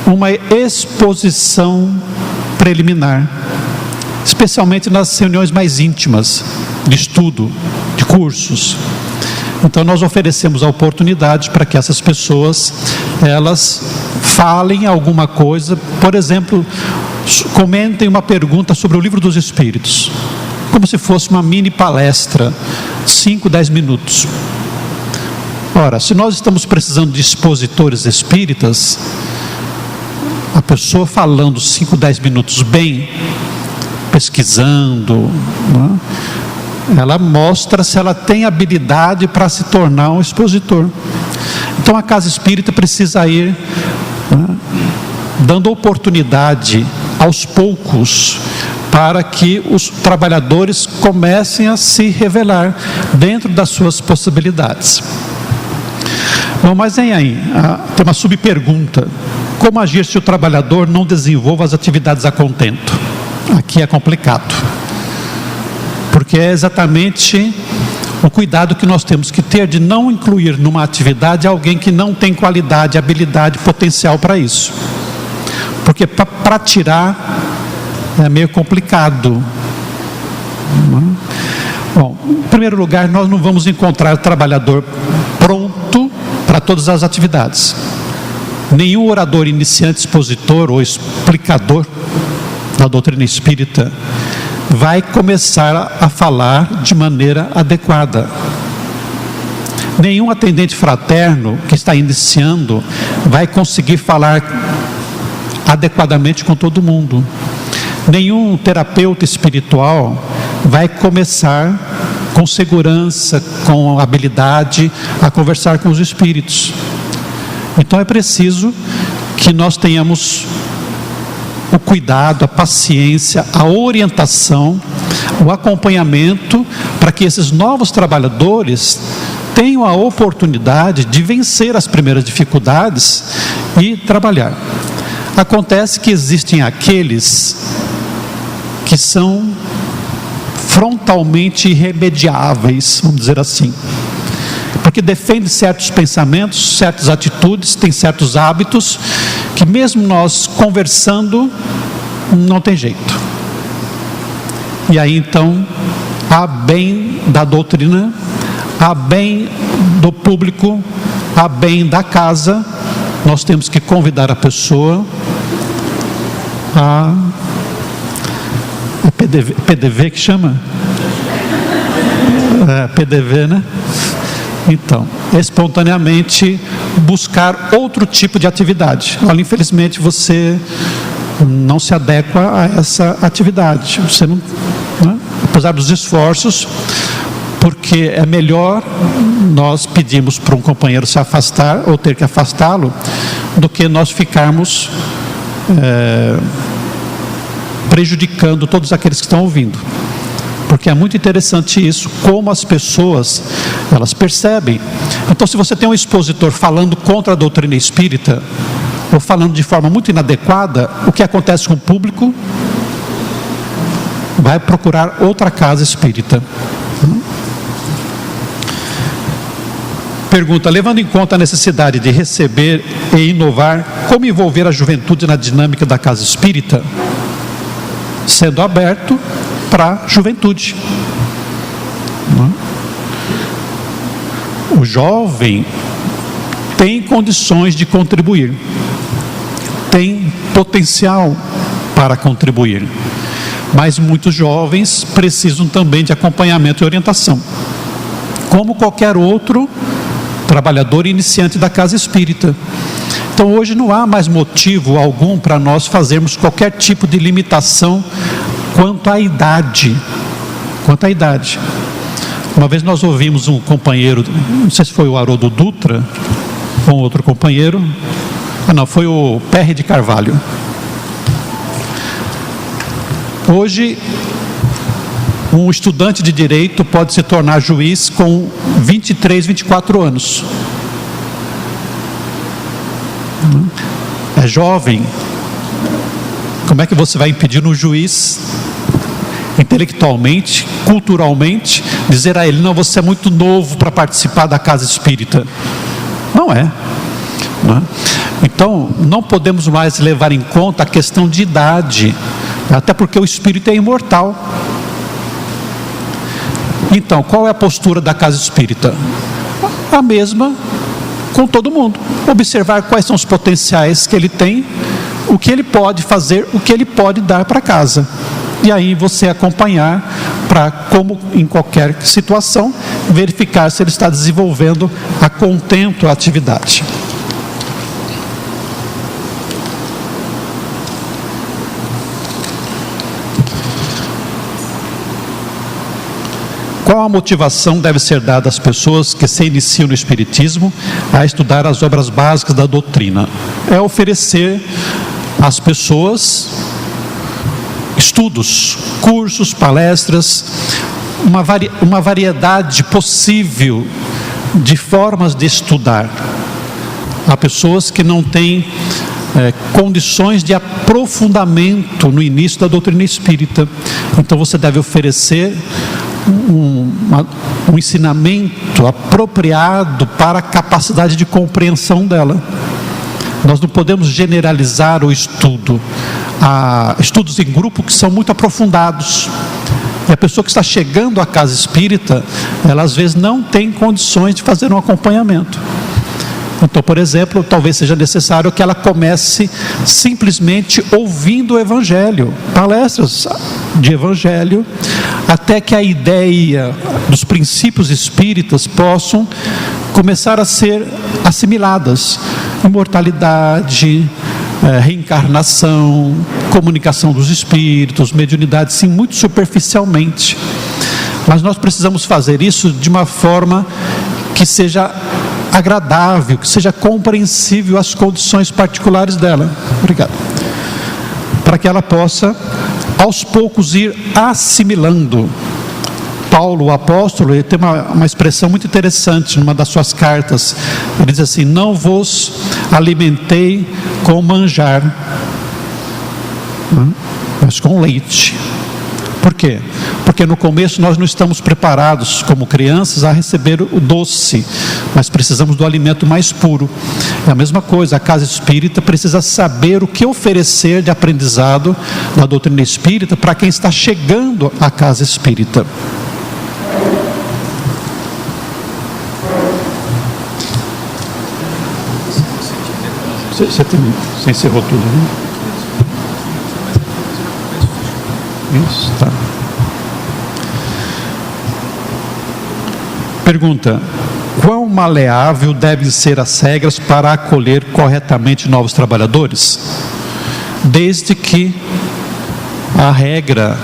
uma exposição preliminar, especialmente nas reuniões mais íntimas, de estudo, de cursos. Então nós oferecemos a oportunidade para que essas pessoas, elas falem alguma coisa, por exemplo, comentem uma pergunta sobre o Livro dos Espíritos, como se fosse uma mini palestra, 5, 10 minutos. Ora, se nós estamos precisando de expositores espíritas, a pessoa falando 5, 10 minutos bem, pesquisando, né? Ela mostra se ela tem habilidade para se tornar um expositor. Então a casa espírita precisa ir, né, dando oportunidade aos poucos para que os trabalhadores comecem a se revelar dentro das suas possibilidades. Bom, mas vem aí, tem uma subpergunta: como agir se o trabalhador não desenvolva as atividades a contento? Aqui é complicado, porque é exatamente o cuidado que nós temos que ter de não incluir numa atividade alguém que não tem qualidade, habilidade, potencial para isso. Porque para tirar é meio complicado. Bom, em primeiro lugar, nós não vamos encontrar trabalhador pronto para todas as atividades. Nenhum orador iniciante, expositor ou explicador da doutrina espírita vai começar a falar de maneira adequada. Nenhum atendente fraterno que está iniciando vai conseguir falar adequadamente com todo mundo. Nenhum terapeuta espiritual vai começar com segurança, com habilidade a conversar com os espíritos. Então é preciso que nós tenhamos o cuidado, a paciência, a orientação, o acompanhamento, para que esses novos trabalhadores tenham a oportunidade de vencer as primeiras dificuldades e trabalhar. Acontece que existem aqueles que são frontalmente irremediáveis, vamos dizer assim, porque defendem certos pensamentos, certas atitudes, têm certos hábitos, que mesmo nós conversando, não tem jeito. E aí então, a bem da doutrina, a bem do público, a bem da casa, nós temos que convidar a pessoa a PDV que chama? PDV, né? Então, espontaneamente buscar outro tipo de atividade. Olha, infelizmente você não se adequa a essa atividade. Você não, né? Apesar dos esforços, porque é melhor nós pedirmos para um companheiro se afastar ou ter que afastá-lo do que nós ficarmos prejudicando todos aqueles que estão ouvindo. Porque é muito interessante isso, como as pessoas, elas percebem. Então, se você tem um expositor falando contra a doutrina espírita, ou falando de forma muito inadequada, o que acontece com o público? Vai procurar outra casa espírita. Pergunta: levando em conta a necessidade de receber e inovar, como envolver a juventude na dinâmica da casa espírita? Sendo aberto para a juventude. O jovem tem condições de contribuir, tem potencial para contribuir, mas muitos jovens precisam também de acompanhamento e orientação, como qualquer outro trabalhador iniciante da casa espírita. Então hoje não há mais motivo algum para nós fazermos qualquer tipo de limitação quanto à idade. Uma vez nós ouvimos um companheiro, não sei se foi o Haroldo Dutra, ou outro companheiro, foi o Perry de Carvalho. Hoje, um estudante de direito pode se tornar juiz com 23, 24 anos. É jovem. Como é que você vai impedir um juiz, intelectualmente, culturalmente, dizer a ele: não, você é muito novo para participar da casa espírita? Não é. Então, não podemos mais levar em conta a questão de idade, até porque o espírito é imortal. Então, qual é a postura da casa espírita? A mesma com todo mundo. Observar quais são os potenciais que ele tem, o que ele pode fazer, o que ele pode dar para casa. E aí você acompanhar para, como em qualquer situação, verificar se ele está desenvolvendo a contento a atividade. Qual a motivação deve ser dada às pessoas que se iniciam no Espiritismo a estudar as obras básicas da doutrina? É oferecer às pessoas estudos, cursos, palestras, uma variedade possível de formas de estudar. Há pessoas que não têm condições de aprofundamento no início da doutrina espírita. Então você deve oferecer um ensinamento apropriado para a capacidade de compreensão dela. Nós não podemos generalizar o estudo. Há estudos em grupo que são muito aprofundados. E a pessoa que está chegando à casa espírita, ela às vezes não tem condições de fazer um acompanhamento. Então, por exemplo, talvez seja necessário que ela comece simplesmente ouvindo o Evangelho, palestras de Evangelho, até que a ideia dos princípios espíritas possam começar a ser assimiladas. Imortalidade, reencarnação, comunicação dos espíritos, mediunidade, sim, muito superficialmente. Mas nós precisamos fazer isso de uma forma que seja agradável, que seja compreensível às condições particulares dela. Obrigado. Para que ela possa, aos poucos, ir assimilando. Paulo, o apóstolo, ele tem uma expressão muito interessante numa das suas cartas. Ele diz assim: não vos alimentei com manjar, mas com leite. Por quê? Porque no começo nós não estamos preparados como crianças a receber o doce, mas precisamos do alimento mais puro. É a mesma coisa, a casa espírita precisa saber o que oferecer de aprendizado na doutrina espírita para quem está chegando à casa espírita. Você encerrou tudo, né? Isso, tá. Pergunta: quão maleável devem ser as regras para acolher corretamente novos trabalhadores? Desde que a regra,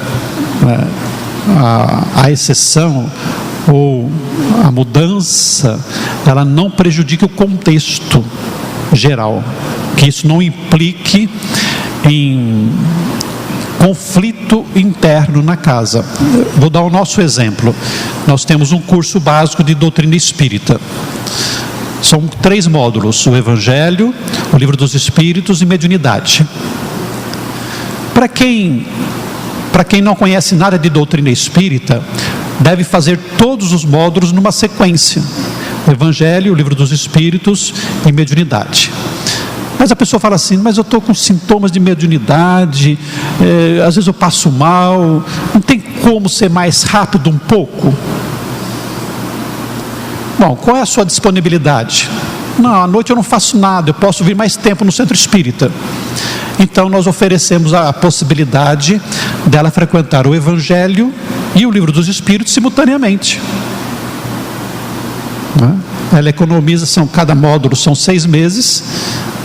a exceção ou a mudança, ela não prejudique o contexto geral, que isso não implique em conflito interno na casa. Vou dar o nosso exemplo. Nós temos um curso básico de doutrina espírita. São 3 módulos: o Evangelho, o Livro dos Espíritos e mediunidade. Para quem não conhece nada de doutrina espírita, deve fazer todos os módulos numa sequência: o Evangelho, o Livro dos Espíritos e mediunidade. Mas a pessoa fala assim: mas eu estou com sintomas de mediunidade, às vezes eu passo mal, não tem como ser mais rápido um pouco? Bom, qual é a sua disponibilidade? Não, à noite eu não faço nada, eu posso vir mais tempo no centro espírita. Então nós oferecemos a possibilidade dela frequentar o Evangelho e o Livro dos Espíritos simultaneamente. Ela economiza, cada módulo são 6 meses,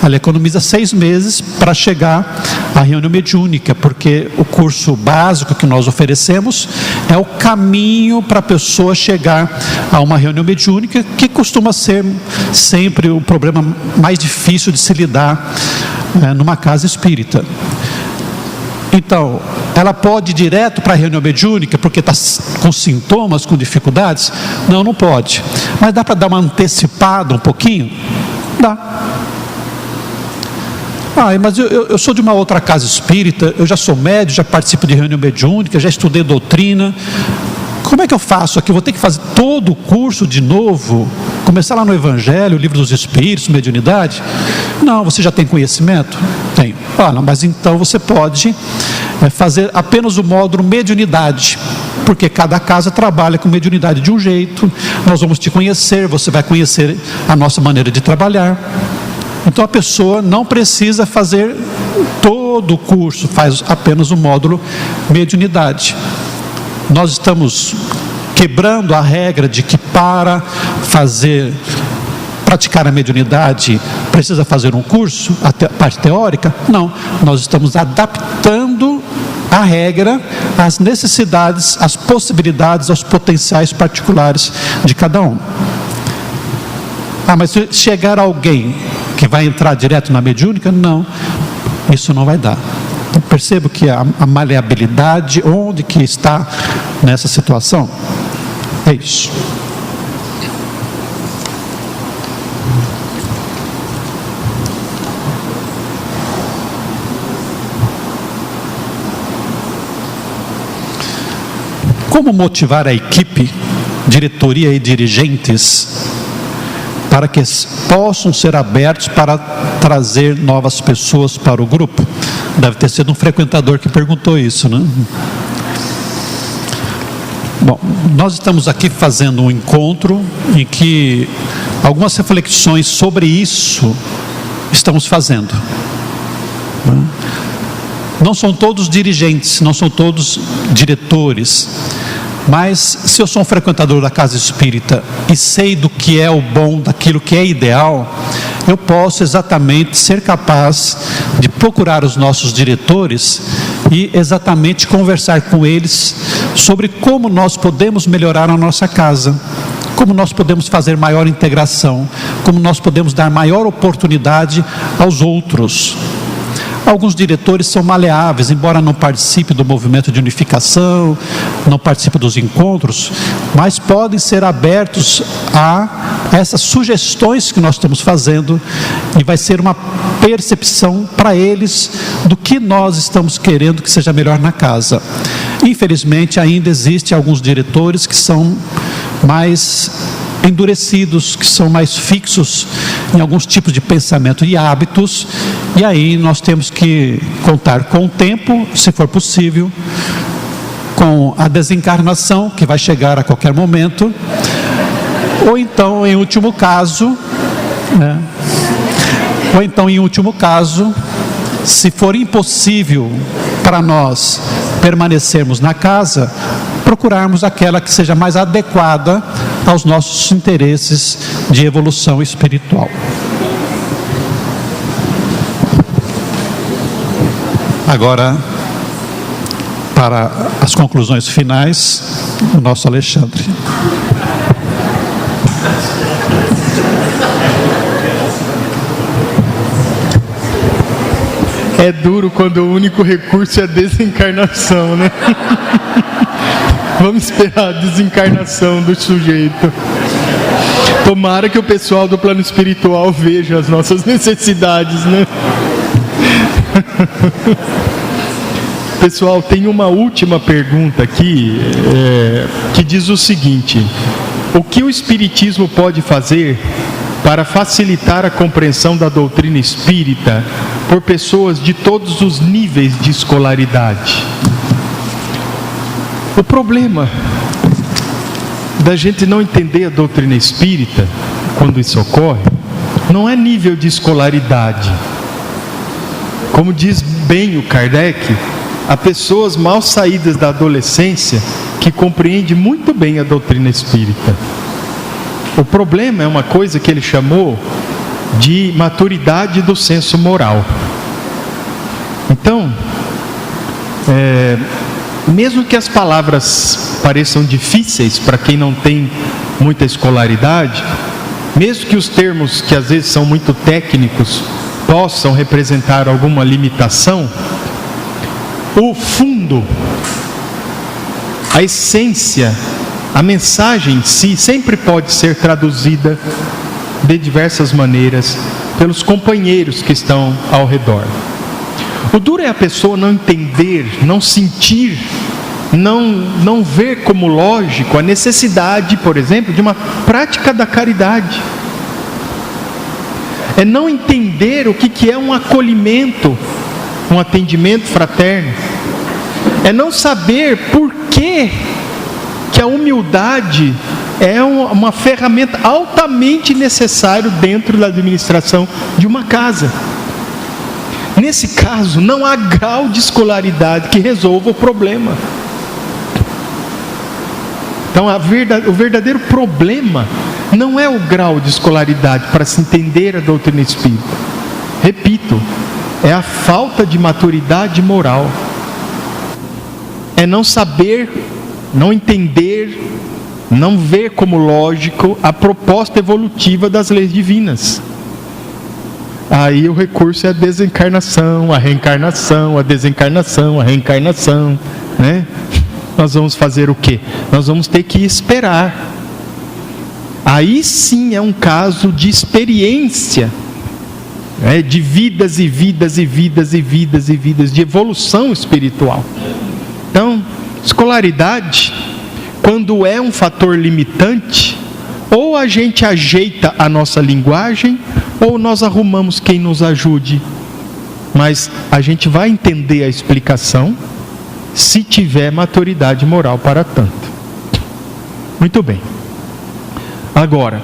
ela economiza 6 meses para chegar à reunião mediúnica, porque o curso básico que nós oferecemos é o caminho para a pessoa chegar a uma reunião mediúnica, que costuma ser sempre o problema mais difícil de se lidar numa casa espírita. Então, ela pode ir direto para a reunião mediúnica porque está com sintomas, com dificuldades? Não, não pode. Mas dá para dar uma antecipada um pouquinho? Dá. Mas eu sou de uma outra casa espírita, eu já sou médium, já participo de reunião mediúnica, já estudei doutrina. Como é que eu faço aqui? Vou ter que fazer todo o curso de novo? Começar lá no Evangelho, o Livro dos Espíritos, mediunidade? Não, você já tem conhecimento? Tenho. Não, mas então você pode fazer apenas o módulo mediunidade, porque cada casa trabalha com mediunidade de um jeito. Nós vamos te conhecer, você vai conhecer a nossa maneira de trabalhar. Então a pessoa não precisa fazer todo o curso, faz apenas o módulo mediunidade. Nós estamos quebrando a regra de que para praticar a mediunidade precisa fazer um curso, a parte teórica? Não, nós estamos adaptando a regra às necessidades, às possibilidades, aos potenciais particulares de cada um. Mas se chegar alguém que vai entrar direto na mediúnica, não, isso não vai dar. Então, percebo que a maleabilidade, onde que está nessa situação? É isso. Como motivar a equipe, diretoria e dirigentes para que possam ser abertos para trazer novas pessoas para o grupo? Deve ter sido um frequentador que perguntou isso, né? Bom, nós estamos aqui fazendo um encontro em que algumas reflexões sobre isso estamos fazendo. Não são todos dirigentes, não são todos diretores, mas se eu sou um frequentador da casa espírita e sei do que é o bom, daquilo que é ideal, eu posso exatamente ser capaz de procurar os nossos diretores e exatamente conversar com eles sobre como nós podemos melhorar a nossa casa, como nós podemos fazer maior integração, como nós podemos dar maior oportunidade aos outros. Alguns diretores são maleáveis, embora não participem do movimento de unificação, não participem dos encontros, mas podem ser abertos a essas sugestões que nós estamos fazendo, e vai ser uma percepção para eles do que nós estamos querendo que seja melhor na casa. Infelizmente, ainda existem alguns diretores que são mais endurecidos, que são mais fixos em alguns tipos de pensamento e hábitos, e aí nós temos que contar com o tempo, se for possível, com a desencarnação, que vai chegar a qualquer momento, ou então, em último caso, Ou então, em último caso, se for impossível para nós permanecermos na casa, procurarmos aquela que seja mais adequada aos nossos interesses de evolução espiritual. Agora, para as conclusões finais, o nosso Alexandre. É duro quando o único recurso é a desencarnação, né? Vamos esperar a desencarnação do sujeito. Tomara que o pessoal do plano espiritual veja as nossas necessidades, né? Pessoal, tem uma última pergunta aqui, que diz o seguinte: o que o Espiritismo pode fazer para facilitar a compreensão da doutrina espírita por pessoas de todos os níveis de escolaridade? O problema da gente não entender a doutrina espírita, quando isso ocorre, não é nível de escolaridade. Como diz bem o Kardec, há pessoas mal saídas da adolescência que compreendem muito bem a doutrina espírita. O problema é uma coisa que ele chamou de maturidade do senso moral. Então, mesmo que as palavras pareçam difíceis para quem não tem muita escolaridade, mesmo que os termos, que às vezes são muito técnicos, possam representar alguma limitação, o fundo, a essência, a mensagem em si sempre pode ser traduzida de diversas maneiras pelos companheiros que estão ao redor. O duro é a pessoa não entender, não sentir, não ver como lógico a necessidade, por exemplo, de uma prática da caridade. É não entender o que é um acolhimento, um atendimento fraterno. É não saber por que a humildade é uma ferramenta altamente necessária dentro da administração de uma casa. Nesse caso, não há grau de escolaridade que resolva o problema. Então, o verdadeiro problema não é o grau de escolaridade para se entender a doutrina espírita. Repito, é a falta de maturidade moral. É não saber, não entender, não ver como lógico a proposta evolutiva das leis divinas. Aí o recurso é a desencarnação, a reencarnação, a desencarnação, a reencarnação, né? Nós vamos fazer o quê? Nós vamos ter que esperar. Aí sim é um caso de experiência, né? De vidas e vidas e vidas e vidas e vidas, de evolução espiritual. Então, escolaridade, quando é um fator limitante, ou a gente ajeita a nossa linguagem, ou nós arrumamos quem nos ajude. Mas a gente vai entender a explicação se tiver maturidade moral para tanto. Muito bem. Agora,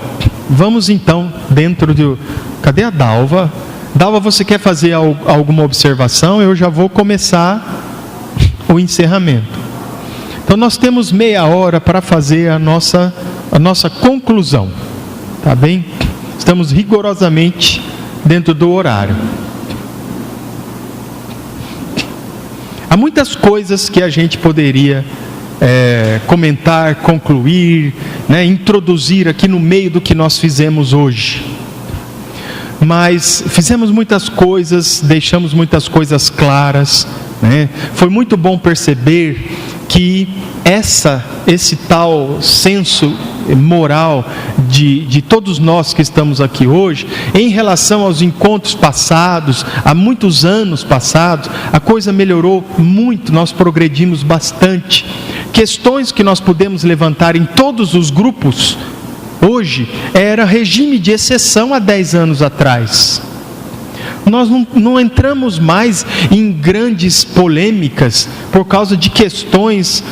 vamos então dentro do... Cadê a Dalva? Dalva, você quer fazer alguma observação? Eu já vou começar o encerramento. Então nós temos meia hora para fazer a nossa conclusão. Tá bem? Estamos rigorosamente dentro do horário. Há muitas coisas que a gente poderia comentar, concluir, né, introduzir aqui no meio do que nós fizemos hoje. Mas fizemos muitas coisas, deixamos muitas coisas claras, né? Foi muito bom perceber que esse tal senso moral de todos nós que estamos aqui hoje, em relação aos encontros passados, há muitos anos passados, a coisa melhorou muito, nós progredimos bastante. Questões que nós podemos levantar em todos os grupos hoje, era regime de exceção há 10 anos atrás. Nós não entramos mais em grandes polêmicas por causa de questões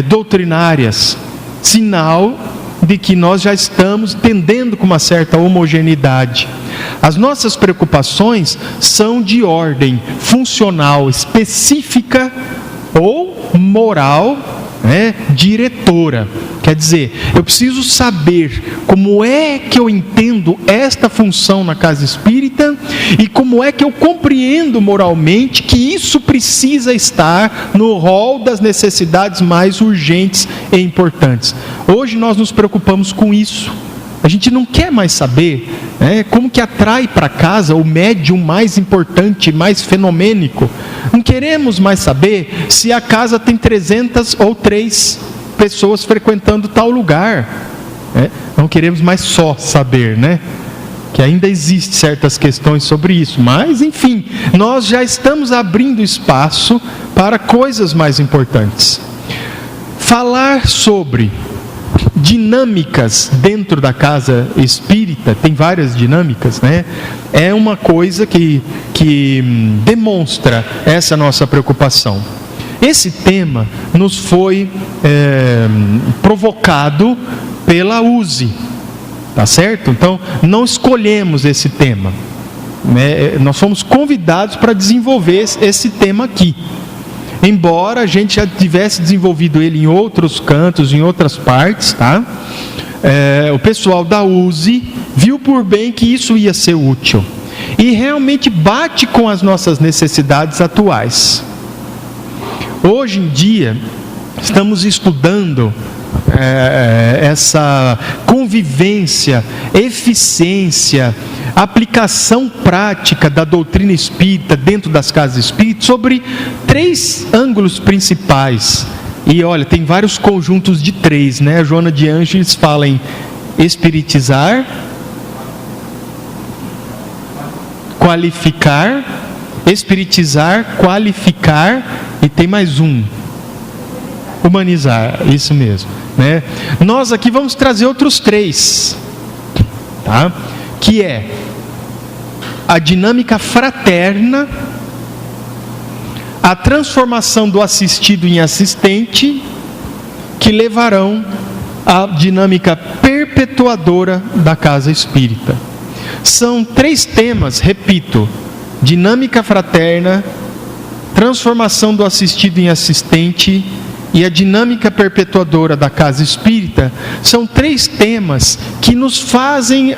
doutrinárias, sinal de que nós já estamos tendendo com uma certa homogeneidade. As nossas preocupações são de ordem funcional, específica ou moral, diretora. Quer dizer, eu preciso saber como é que eu entendo esta função na casa espírita e como é que eu compreendo moralmente que isso precisa estar no rol das necessidades mais urgentes e importantes. Hoje nós nos preocupamos com isso. A gente não quer mais saber como que atrai para casa o médium mais importante, mais fenomênico. Não queremos mais saber se a casa tem 300 ou 3 pessoas frequentando tal lugar. Não queremos mais só saber, que ainda existem certas questões sobre isso. Mas, enfim, nós já estamos abrindo espaço para coisas mais importantes. Falar sobre dinâmicas dentro da casa espírita, tem várias dinâmicas, é uma coisa que demonstra essa nossa preocupação. Esse tema nos foi provocado pela USE, tá certo? Então, não escolhemos esse tema, nós fomos convidados para desenvolver esse tema aqui. Embora a gente já tivesse desenvolvido ele em outros cantos, em outras partes, tá? O pessoal da USE viu por bem que isso ia ser útil. E realmente bate com as nossas necessidades atuais. Hoje em dia, estamos estudando essa convivência, eficiência, aplicação prática da doutrina espírita dentro das casas espíritas sobre 3 ângulos principais. E olha, tem vários conjuntos de 3, A Joana de Ângeles fala em espiritizar, qualificar, espiritizar, qualificar e tem mais um, humanizar, isso mesmo, Nós aqui vamos trazer outros 3, tá? Que é a dinâmica fraterna, a transformação do assistido em assistente, que levarão à dinâmica perpetuadora da casa espírita. São 3 temas, repito: dinâmica fraterna, transformação do assistido em assistente e a dinâmica perpetuadora da casa espírita. São 3 temas que nos fazem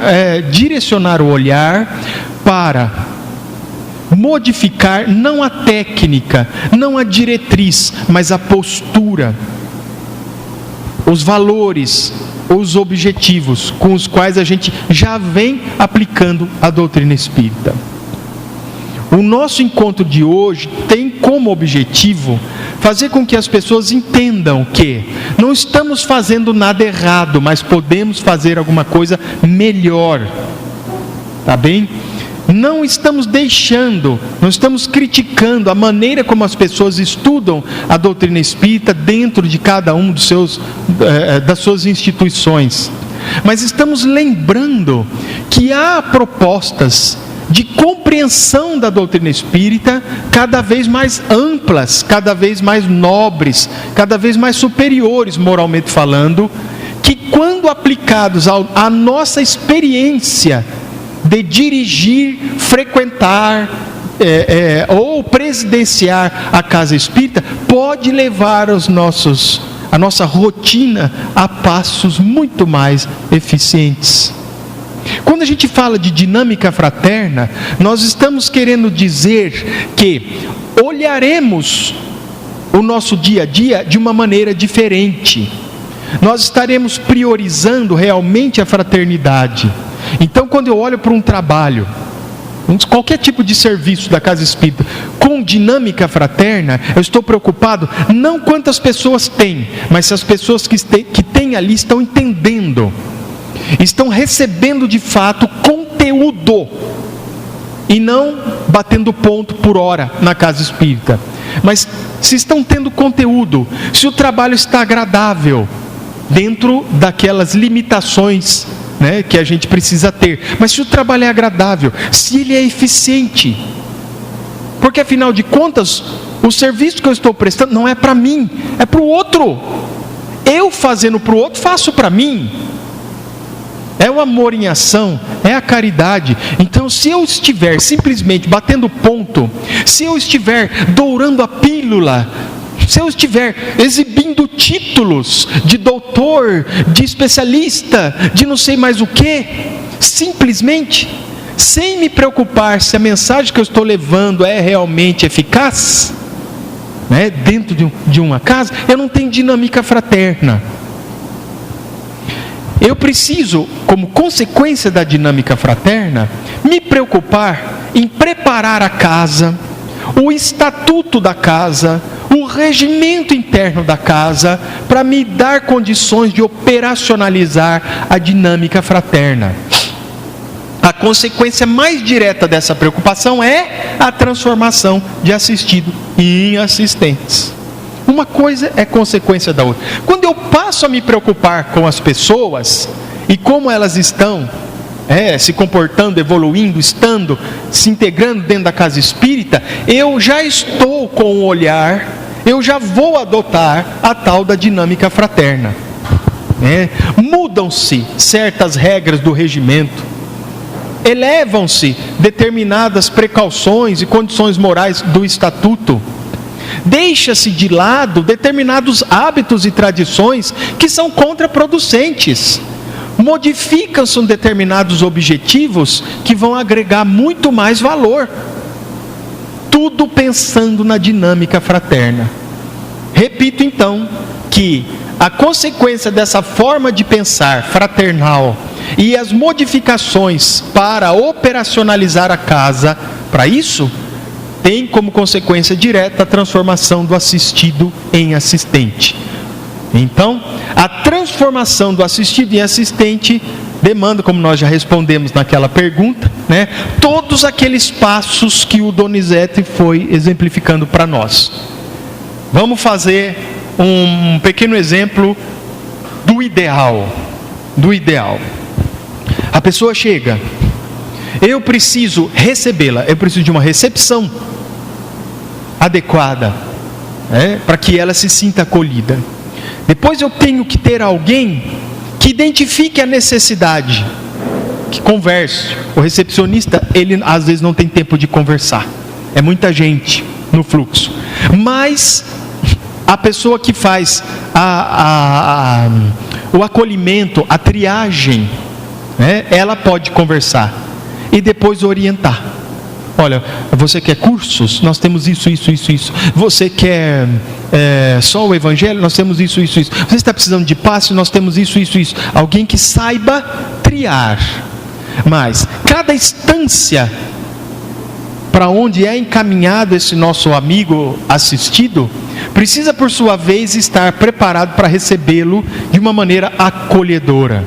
direcionar o olhar para modificar não a técnica, não a diretriz, mas a postura, os valores, os objetivos com os quais a gente já vem aplicando a doutrina espírita. O nosso encontro de hoje tem como objetivo fazer com que as pessoas entendam que não estamos fazendo nada errado, mas podemos fazer alguma coisa melhor, tá bem? Não estamos não estamos criticando a maneira como as pessoas estudam a doutrina espírita dentro de cada um das suas instituições, mas estamos lembrando que há propostas de compreensão da doutrina espírita cada vez mais amplas, cada vez mais nobres, cada vez mais superiores moralmente falando, que quando aplicados à nossa experiência de dirigir, frequentar ou presidenciar a casa espírita, pode levar a nossa rotina a passos muito mais eficientes. Quando a gente fala de dinâmica fraterna, nós estamos querendo dizer que olharemos o nosso dia a dia de uma maneira diferente. Nós estaremos priorizando realmente a fraternidade. Então, quando eu olho para um trabalho, qualquer tipo de serviço da casa espírita, com dinâmica fraterna, eu estou preocupado não quantas pessoas tem, mas se as pessoas que têm ali estão entendendo, estão recebendo de fato conteúdo e não batendo ponto por hora na casa espírita, mas se estão tendo conteúdo, se o trabalho está agradável dentro daquelas limitações que a gente precisa ter, mas se o trabalho é agradável, se ele é eficiente, porque afinal de contas o serviço que eu estou prestando não é para mim, é para o outro. Eu fazendo para o outro, faço para mim. é o amor em ação, é a caridade. Então, se eu estiver simplesmente batendo ponto, se eu estiver dourando a pílula, se eu estiver exibindo títulos de doutor, de especialista, de não sei mais o que, simplesmente, sem me preocupar se a mensagem que eu estou levando é realmente eficaz, né, dentro de uma casa, eu não tenho dinâmica fraterna. Eu preciso, como consequência da dinâmica fraterna, me preocupar em preparar a casa, o estatuto da casa, o regimento interno da casa, para me dar condições de operacionalizar a dinâmica fraterna. A consequência mais direta dessa preocupação é a transformação de assistido em assistentes. Uma coisa é consequência da outra. Quando eu passo a me preocupar com as pessoas e como elas estão se comportando, evoluindo, estando, se integrando dentro da casa espírita, eu já estou com o olhar, eu já vou adotar a tal da dinâmica fraterna. Mudam-se certas regras do regimento, elevam-se determinadas precauções e condições morais do estatuto, deixa-se de lado determinados hábitos e tradições que são contraproducentes, modificam-se determinados objetivos que vão agregar muito mais valor, tudo pensando na dinâmica fraterna. Repito então que a consequência dessa forma de pensar fraternal e as modificações para operacionalizar a casa, para isso, tem como consequência direta a transformação do assistido em assistente. Então, a transformação do assistido em assistente demanda, como nós já respondemos naquela pergunta, todos aqueles passos que o Donizete foi exemplificando para nós. Vamos fazer um pequeno exemplo do ideal. A pessoa chega, eu preciso recebê-la, eu preciso de uma recepção adequada, para que ela se sinta acolhida. Depois eu tenho que ter alguém que identifique a necessidade, que converse. O recepcionista, ele às vezes não tem tempo de conversar, é muita gente no fluxo, mas a pessoa que faz o acolhimento, a triagem, ela pode conversar e depois orientar. Olha, você quer cursos? Nós temos isso. Você quer só o evangelho? Nós temos isso. Você está precisando de passe? Nós temos isso. Alguém que saiba triar. Mas cada instância para onde é encaminhado esse nosso amigo assistido, precisa por sua vez estar preparado para recebê-lo de uma maneira acolhedora.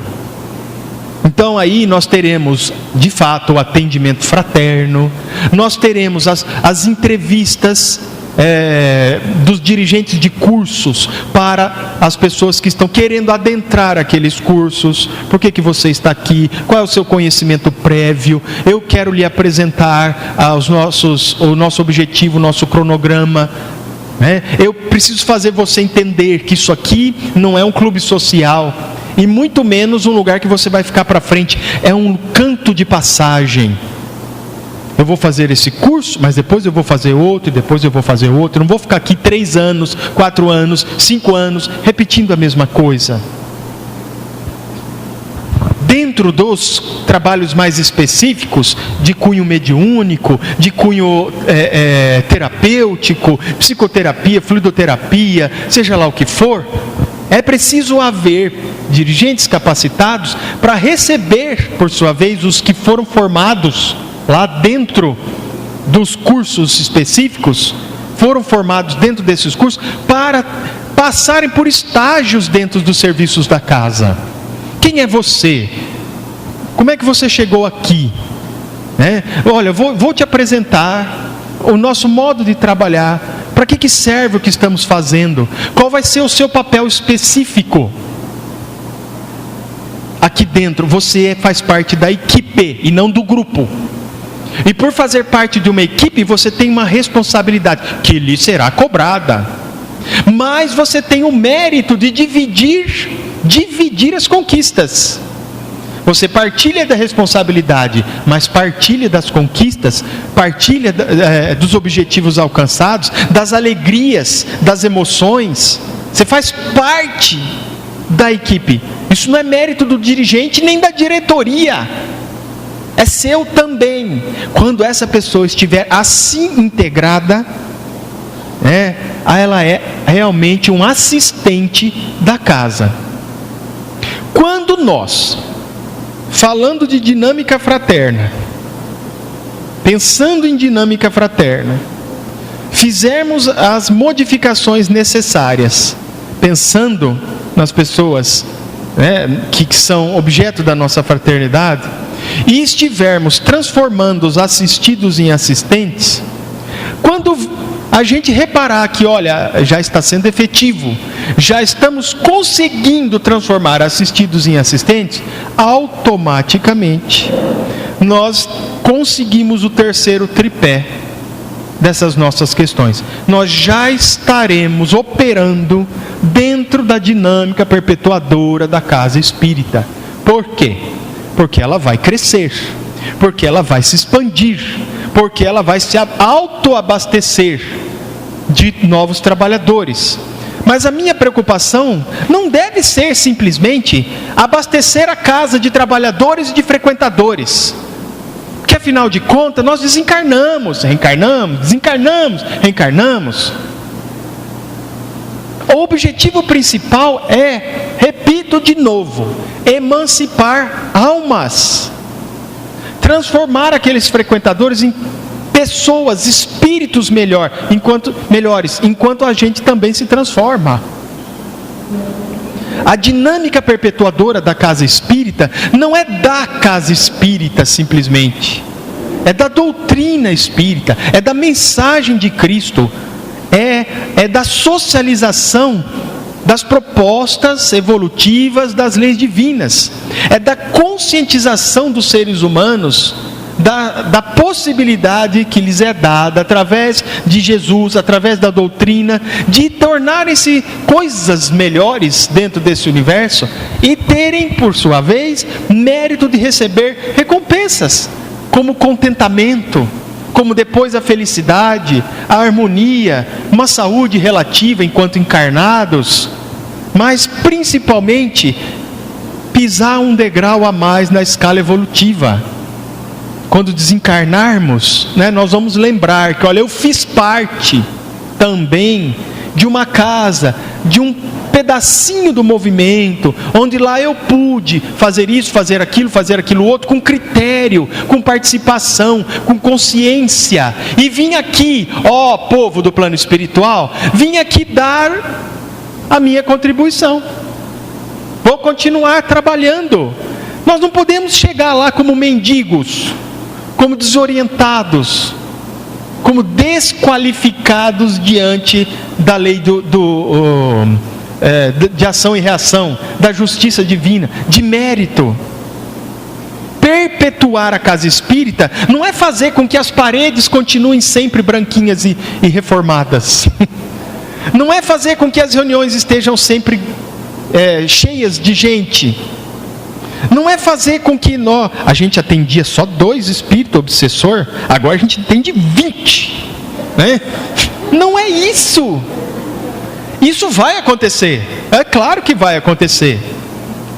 Então aí nós teremos de fato o atendimento fraterno, nós teremos as entrevistas dos dirigentes de cursos para as pessoas que estão querendo adentrar aqueles cursos. Por que você está aqui? Qual é o seu conhecimento prévio? Eu quero lhe apresentar o nosso objetivo, o nosso cronograma. Eu preciso fazer você entender que isso aqui não é um clube social e muito menos um lugar que você vai ficar para frente, é um canto de passagem. Eu vou fazer esse curso, mas depois eu vou fazer outro, e depois eu vou fazer outro. Eu não vou ficar aqui 3 anos, 4 anos, 5 anos, repetindo a mesma coisa. Dentro dos trabalhos mais específicos, de cunho mediúnico, de cunho terapêutico, psicoterapia, fluidoterapia, seja lá o que for, é preciso haver dirigentes capacitados para receber, por sua vez, os que foram formados lá dentro dos cursos específicos, foram formados dentro desses cursos, para passarem por estágios dentro dos serviços da casa. Quem é você? Como é que você chegou aqui? Olha, vou te apresentar o nosso modo de trabalhar. Para que serve o que estamos fazendo? Qual vai ser o seu papel específico? Aqui dentro, você faz parte da equipe e não do grupo. E por fazer parte de uma equipe, você tem uma responsabilidade que lhe será cobrada. Mas você tem o mérito de dividir as conquistas. Você partilha da responsabilidade, mas partilha das conquistas, partilha dos objetivos alcançados, das alegrias, das emoções. Você faz parte da equipe. Isso não é mérito do dirigente nem da diretoria. É seu também. Quando essa pessoa estiver assim integrada, ela é realmente um assistente da casa. Quando nós, falando de dinâmica fraterna, pensando em dinâmica fraterna, fizermos as modificações necessárias, pensando nas pessoas que são objeto da nossa fraternidade, e estivermos transformando os assistidos em assistentes, quando a gente reparar que, olha, já está sendo efetivo, já estamos conseguindo transformar assistidos em assistentes, automaticamente nós conseguimos o terceiro tripé dessas nossas questões. Nós já estaremos operando dentro da dinâmica perpetuadora da casa espírita. Por quê? Porque ela vai crescer, porque ela vai se expandir, porque ela vai se autoabastecer de novos trabalhadores. Mas a minha preocupação não deve ser simplesmente abastecer a casa de trabalhadores e de frequentadores, porque afinal de contas nós desencarnamos, reencarnamos, desencarnamos, reencarnamos. O objetivo principal é, repito de novo, emancipar almas, transformar aqueles frequentadores em pessoas, espíritos melhores, enquanto a gente também se transforma. A dinâmica perpetuadora da casa espírita não é da casa espírita simplesmente, é da doutrina espírita, é da mensagem de Cristo, é da socialização das propostas evolutivas das leis divinas, é da conscientização dos seres humanos da possibilidade que lhes é dada através de Jesus, através da doutrina, de tornarem-se coisas melhores dentro desse universo e terem, por sua vez, mérito de receber recompensas, como contentamento, como depois a felicidade, a harmonia, uma saúde relativa enquanto encarnados, mas principalmente pisar um degrau a mais na escala evolutiva. Quando desencarnarmos, nós vamos lembrar que, olha, eu fiz parte também de uma casa, de um pedacinho do movimento, onde lá eu pude fazer isso, fazer aquilo outro, com critério, com participação, com consciência, e vim aqui, ó povo do plano espiritual, vim aqui dar a minha contribuição, vou continuar trabalhando. Nós não podemos chegar lá como mendigos, como desorientados, como desqualificados diante da lei de ação e reação, da justiça divina, de mérito. Perpetuar a casa espírita não é fazer com que as paredes continuem sempre branquinhas e reformadas. Não é fazer com que as reuniões estejam sempre cheias de gente. Não é fazer com que a gente atendia só 2 espíritos obsessor, agora a gente atende 20, Não é isso. Isso vai acontecer, é claro que vai acontecer.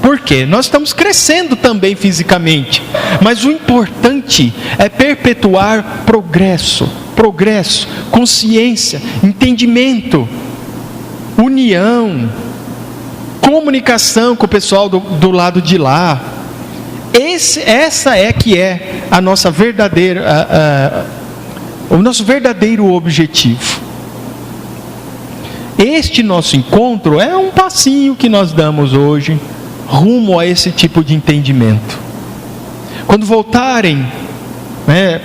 Por quê? Nós estamos crescendo também fisicamente, mas o importante é perpetuar progresso, consciência, entendimento, união, comunicação com o pessoal do lado de lá. Essa é que é a nossa o nosso verdadeiro objetivo. Este nosso encontro é um passinho que nós damos hoje rumo a esse tipo de entendimento. Quando voltarem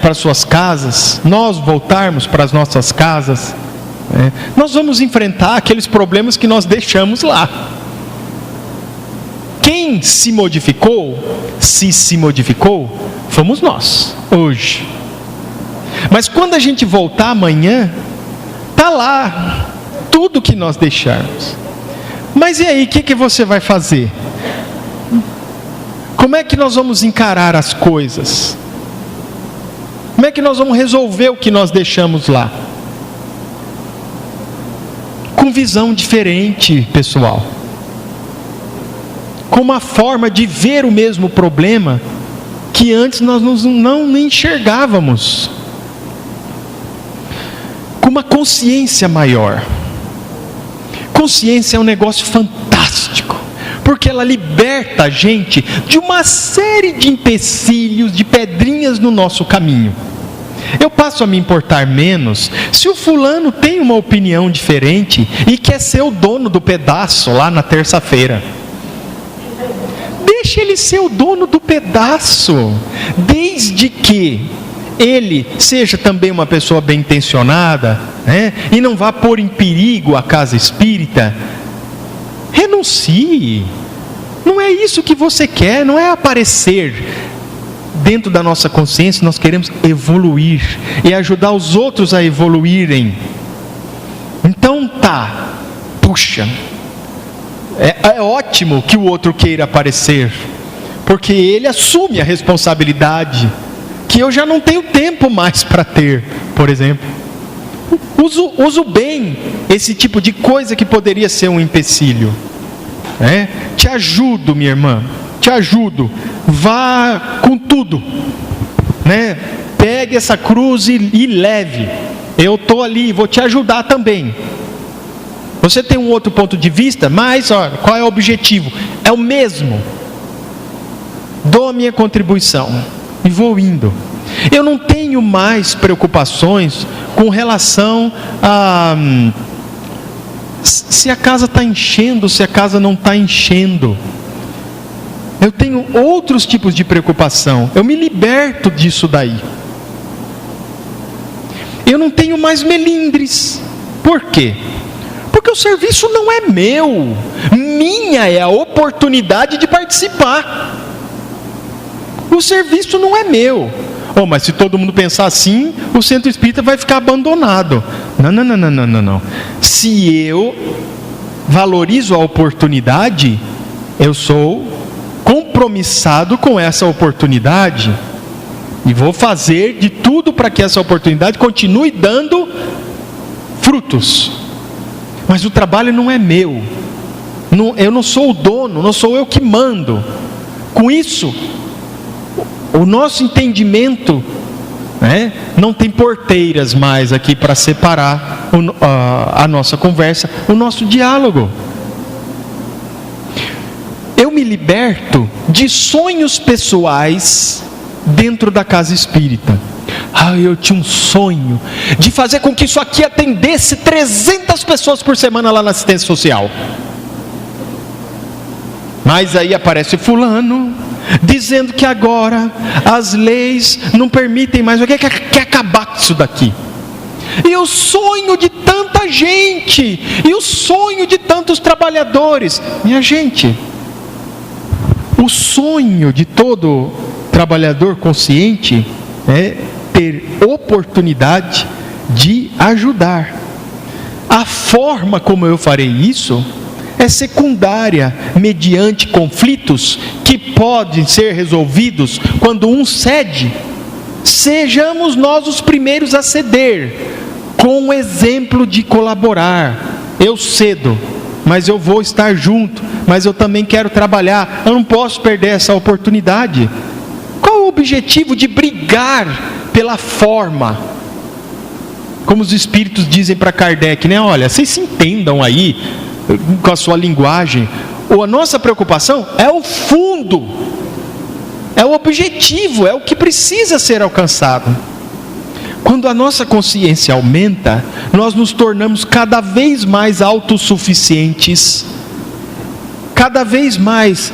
para suas casas, nós voltarmos para as nossas casas, nós vamos enfrentar aqueles problemas que nós deixamos lá. Quem se modificou, fomos nós, hoje. Mas quando a gente voltar amanhã, está lá tudo que nós deixarmos. Mas e aí, o que você vai fazer? Como é que nós vamos encarar as coisas? Como é que nós vamos resolver o que nós deixamos lá? Com visão diferente, pessoal. Com uma forma de ver o mesmo problema que antes nós não enxergávamos. Com uma consciência maior. Consciência é um negócio fantástico, porque ela liberta a gente de uma série de empecilhos, de pedrinhas no nosso caminho. Eu passo a me importar menos se o fulano tem uma opinião diferente e quer ser o dono do pedaço lá na terça-feira. Deixa ele ser o dono do pedaço, desde que ele seja também uma pessoa bem intencionada, né? E não vá pôr em perigo a casa espírita. Renuncie. Não é isso que você quer, não é aparecer. Dentro da nossa consciência nós queremos evoluir e ajudar os outros a evoluírem. Então puxa, é ótimo que o outro queira aparecer, porque ele assume a responsabilidade que eu já não tenho tempo mais para ter, por exemplo. Uso bem esse tipo de coisa que poderia ser um empecilho. Te ajudo, minha irmã, te ajudo. Vá com tudo, pegue essa cruz e leve. Eu estou ali, vou te ajudar também. Você tem um outro ponto de vista, mas olha, qual é o objetivo? É o mesmo. Dou a minha contribuição e vou indo. Eu não tenho mais preocupações com relação a se a casa está enchendo, se a casa não está enchendo. Eu tenho outros tipos de preocupação. Eu me liberto disso daí. Eu não tenho mais melindres. Por quê? Porque o serviço não é meu. Minha é a oportunidade de participar. O serviço não é meu. Mas se todo mundo pensar assim, o centro espírita vai ficar abandonado. Não. Se eu valorizo a oportunidade, eu sou compromissado com essa oportunidade e vou fazer de tudo para que essa oportunidade continue dando frutos. Mas o trabalho não é meu. Eu não sou o dono, não sou eu que mando. Com isso, o nosso entendimento, não tem porteiras mais aqui para separar a nossa conversa, o nosso diálogo. Eu me liberto de sonhos pessoais dentro da casa espírita. Eu tinha um sonho de fazer com que isso aqui atendesse 300 pessoas por semana lá na assistência social. Mas aí aparece fulano dizendo que agora as leis não permitem mais. O que quer acabar com isso daqui? E o sonho de tanta gente, e o sonho de tantos trabalhadores. Minha gente, o sonho de todo trabalhador consciente é ter oportunidade de ajudar. A forma como eu farei isso é secundária, mediante conflitos que podem ser resolvidos quando um cede. Sejamos nós os primeiros a ceder, com o exemplo de colaborar. Eu cedo, mas eu vou estar junto, mas eu também quero trabalhar, eu não posso perder essa oportunidade. Qual o objetivo de brigar pela forma? Como os espíritos dizem para Kardec, olha, vocês se entendam aí com a sua linguagem. A nossa preocupação é o fundo, é o objetivo, é o que precisa ser alcançado. Quando a nossa consciência aumenta, nós nos tornamos cada vez mais autossuficientes, cada vez mais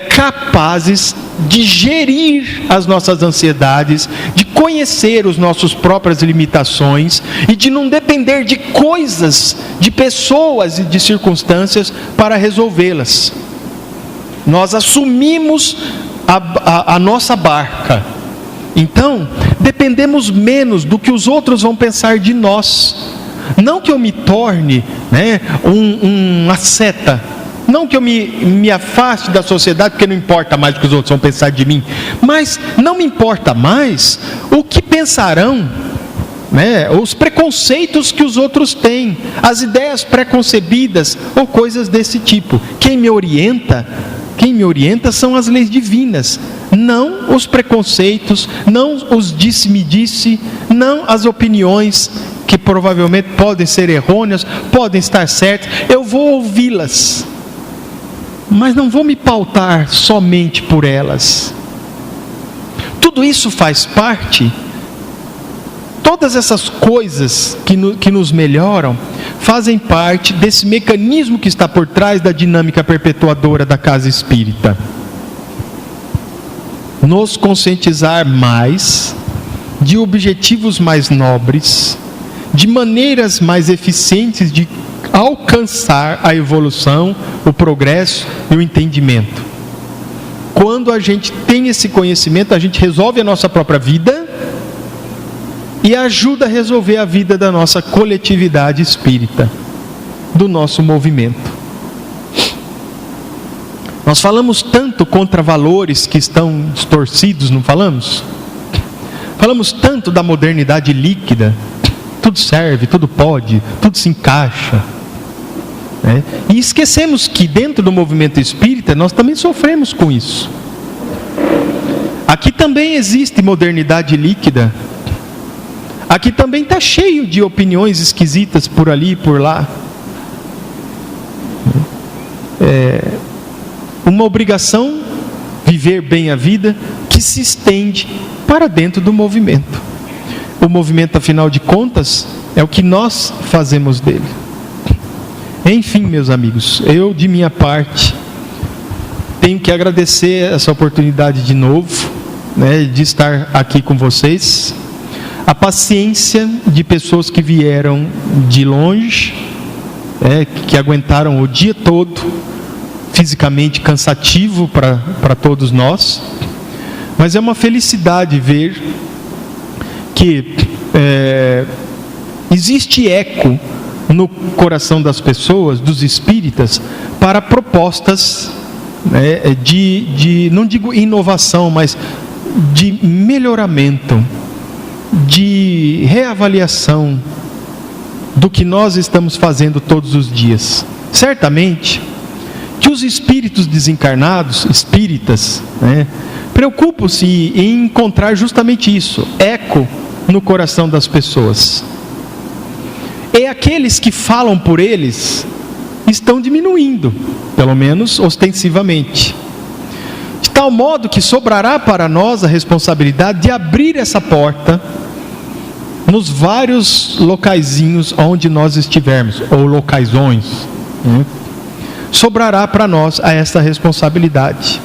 capazes de gerir as nossas ansiedades, de conhecer as nossas próprias limitações e de não depender de coisas, de pessoas e de circunstâncias para resolvê-las. Nós assumimos a nossa barca. Então, dependemos menos do que os outros vão pensar de nós. Não que eu me torne um asceta, não que eu me afaste da sociedade, porque não importa mais o que os outros vão pensar de mim, mas não me importa mais o que pensarão, né? Os preconceitos que os outros têm, as ideias preconcebidas ou coisas desse tipo. Quem me orienta são as leis divinas, não os preconceitos, não os disse-me-disse, não as opiniões que provavelmente podem ser errôneas, podem estar certas. Eu vou ouvi-las, mas não vou me pautar somente por elas. Tudo isso faz parte. Todas essas coisas que nos melhoram fazem parte desse mecanismo que está por trás da dinâmica perpetuadora da casa espírita. Nos conscientizar mais de objetivos mais nobres, de maneiras mais eficientes de alcançar a evolução, o progresso e o entendimento. Quando a gente tem esse conhecimento, a gente resolve a nossa própria vida e ajuda a resolver a vida da nossa coletividade espírita, do nosso movimento. Nós falamos tanto contra valores que estão distorcidos, não falamos? Falamos tanto da modernidade líquida, tudo serve, tudo pode, tudo se encaixa, né? E esquecemos que dentro do movimento espírita nós também sofremos com isso. Aqui também existe modernidade líquida. Aqui também está cheio de opiniões esquisitas por ali e por lá. Uma obrigação, viver bem a vida, que se estende para dentro do movimento. O movimento, afinal de contas, é o que nós fazemos dele. Enfim, meus amigos, eu de minha parte tenho que agradecer essa oportunidade de novo, né, de estar aqui com vocês. A paciência de pessoas que vieram de longe, que aguentaram o dia todo, fisicamente cansativo para todos nós, mas é uma felicidade ver que existe eco no coração das pessoas, dos espíritas, para propostas de não digo inovação, mas de melhoramento, de reavaliação do que nós estamos fazendo todos os dias. Certamente que os espíritos desencarnados, espíritas, preocupam-se em encontrar justamente isso, eco no coração das pessoas. E aqueles que falam por eles estão diminuindo, pelo menos ostensivamente, de tal modo que sobrará para nós a responsabilidade de abrir essa porta nos vários locaizinhos onde nós estivermos, ou locaisões, sobrará para nós a essa responsabilidade.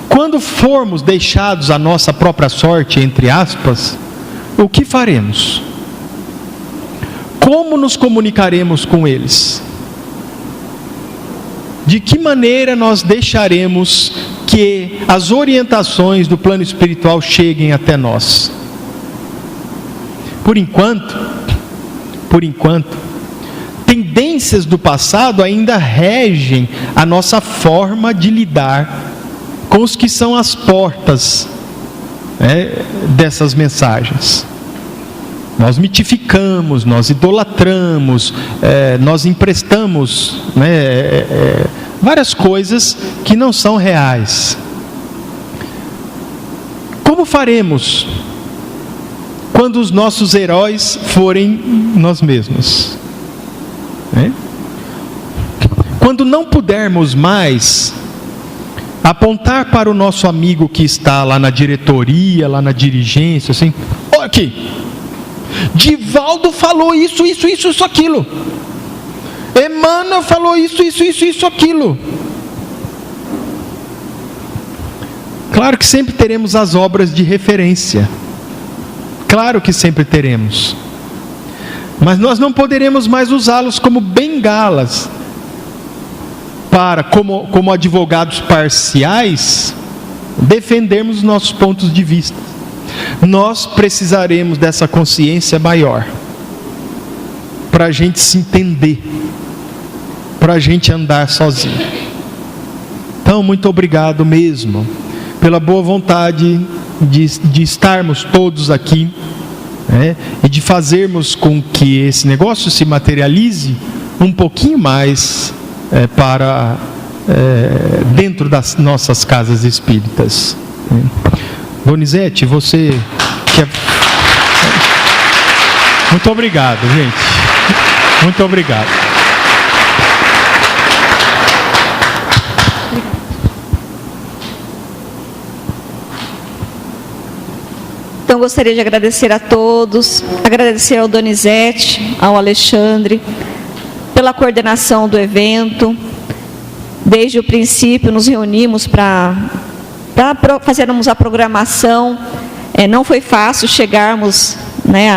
Quando formos deixados à nossa própria sorte, entre aspas, o que faremos? Como nos comunicaremos com eles? De que maneira nós deixaremos que as orientações do plano espiritual cheguem até nós? Por enquanto, tendências do passado ainda regem a nossa forma de lidar com os que são as portas dessas mensagens. Nós mitificamos, nós idolatramos, nós emprestamos várias coisas que não são reais. Como faremos quando os nossos heróis forem nós mesmos? Quando não pudermos mais apontar para o nosso amigo que está lá na diretoria, lá na dirigência, assim, olha aqui, Divaldo falou isso, aquilo. Emmanuel falou isso, aquilo. Claro que sempre teremos as obras de referência. Claro que sempre teremos. Mas nós não poderemos mais usá-los como bengalas para, como advogados parciais, defendermos os nossos pontos de vista. Nós precisaremos dessa consciência maior para a gente se entender, para a gente andar sozinho. Então, muito obrigado mesmo pela boa vontade de estarmos todos aqui, né, e de fazermos com que esse negócio se materialize um pouquinho mais para dentro das nossas casas espíritas. Donizete, você quer... Muito obrigado, gente. Muito obrigado. Então, gostaria de agradecer a todos, agradecer ao Donizete, ao Alexandre, pela coordenação do evento. Desde o princípio, nos reunimos para fazermos a programação. Não foi fácil chegarmos, né,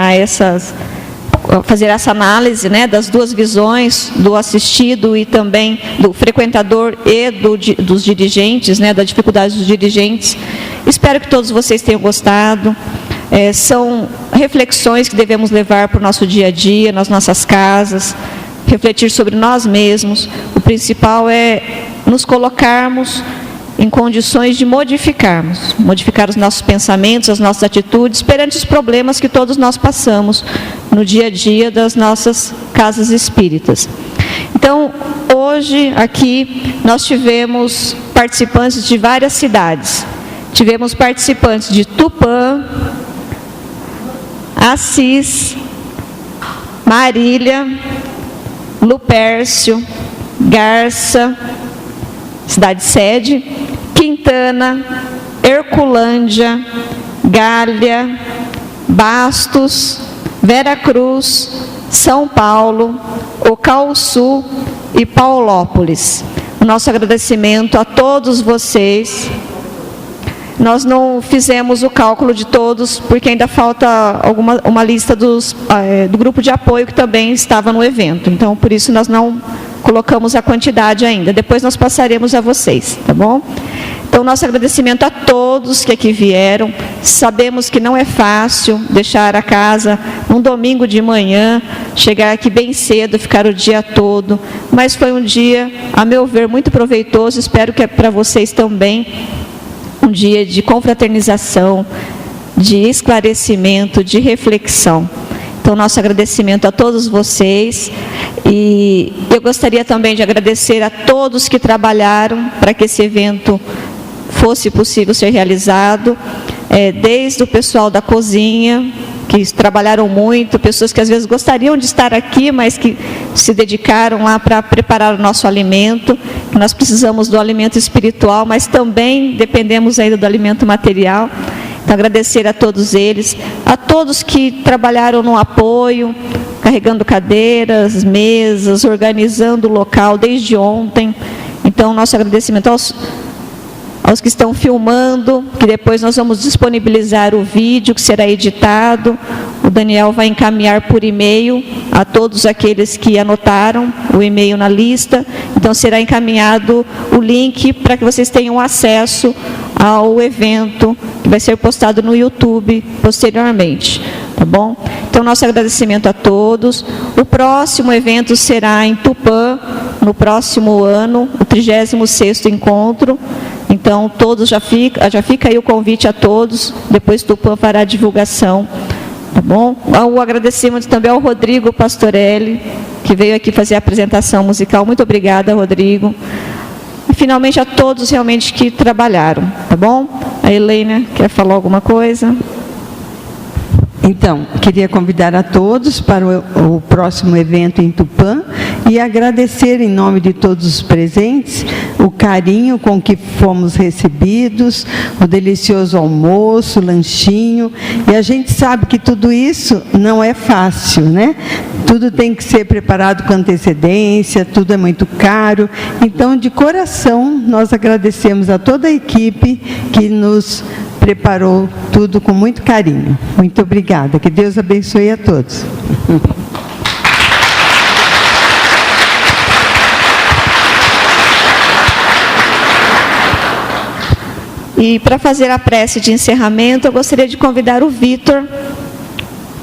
fazer essa análise, né, das duas visões, do assistido e também do frequentador e dos dirigentes, né, da dificuldade dos dirigentes. Espero que todos vocês tenham gostado. São reflexões que devemos levar para o nosso dia a dia, nas nossas casas, refletir sobre nós mesmos. O principal é nos colocarmos em condições de modificar os nossos pensamentos, as nossas atitudes, perante os problemas que todos nós passamos no dia a dia das nossas casas espíritas. Então, hoje, aqui, nós tivemos participantes de várias cidades. Tivemos participantes de Tupã, Assis, Marília, Lupércio, Garça, cidade sede, Quintana, Herculândia, Gália, Bastos, Veracruz, São Paulo, Ocauçu e Paulópolis. O nosso agradecimento a todos vocês. Nós não fizemos o cálculo de todos, porque ainda falta uma lista do grupo de apoio que também estava no evento. Então, por isso, nós não colocamos a quantidade ainda. Depois nós passaremos a vocês, tá bom? Então, nosso agradecimento a todos que aqui vieram. Sabemos que não é fácil deixar a casa num domingo de manhã, chegar aqui bem cedo, ficar o dia todo. Mas foi um dia, a meu ver, muito proveitoso. Espero que para vocês também. Um dia de confraternização, de esclarecimento, de reflexão. Então, nosso agradecimento a todos vocês. E eu gostaria também de agradecer a todos que trabalharam para que esse evento fosse possível ser realizado. Desde o pessoal da cozinha, que trabalharam muito, pessoas que às vezes gostariam de estar aqui, mas que se dedicaram lá para preparar o nosso alimento. Nós precisamos do alimento espiritual, mas também dependemos ainda do alimento material. Então, agradecer a todos eles, a todos que trabalharam no apoio, carregando cadeiras, mesas, organizando o local desde ontem. Então, nosso agradecimento aos que estão filmando, que depois nós vamos disponibilizar o vídeo que será editado. O Daniel vai encaminhar por e-mail a todos aqueles que anotaram o e-mail na lista. Então, será encaminhado o link para que vocês tenham acesso ao evento, que vai ser postado no YouTube posteriormente. Tá bom? Então, nosso agradecimento a todos. O próximo evento será em Tupã, no próximo ano, o 36º encontro. Então, todos já fica aí o convite a todos. Depois Tupã fará a divulgação. Tá bom? O agradecimento também ao Rodrigo Pastorelli, que veio aqui fazer a apresentação musical. Muito obrigada, Rodrigo. E, finalmente, a todos realmente que trabalharam. Tá bom? A Helena quer falar alguma coisa? Então, queria convidar a todos para o próximo evento em Tupã e agradecer em nome de todos os presentes o carinho com que fomos recebidos, o delicioso almoço, lanchinho. E a gente sabe que tudo isso não é fácil, né? Tudo tem que ser preparado com antecedência, tudo é muito caro. Então, de coração, nós agradecemos a toda a equipe que nos preparou tudo com muito carinho. Muito obrigada. Que Deus abençoe a todos. E para fazer a prece de encerramento, eu gostaria de convidar o Vitor.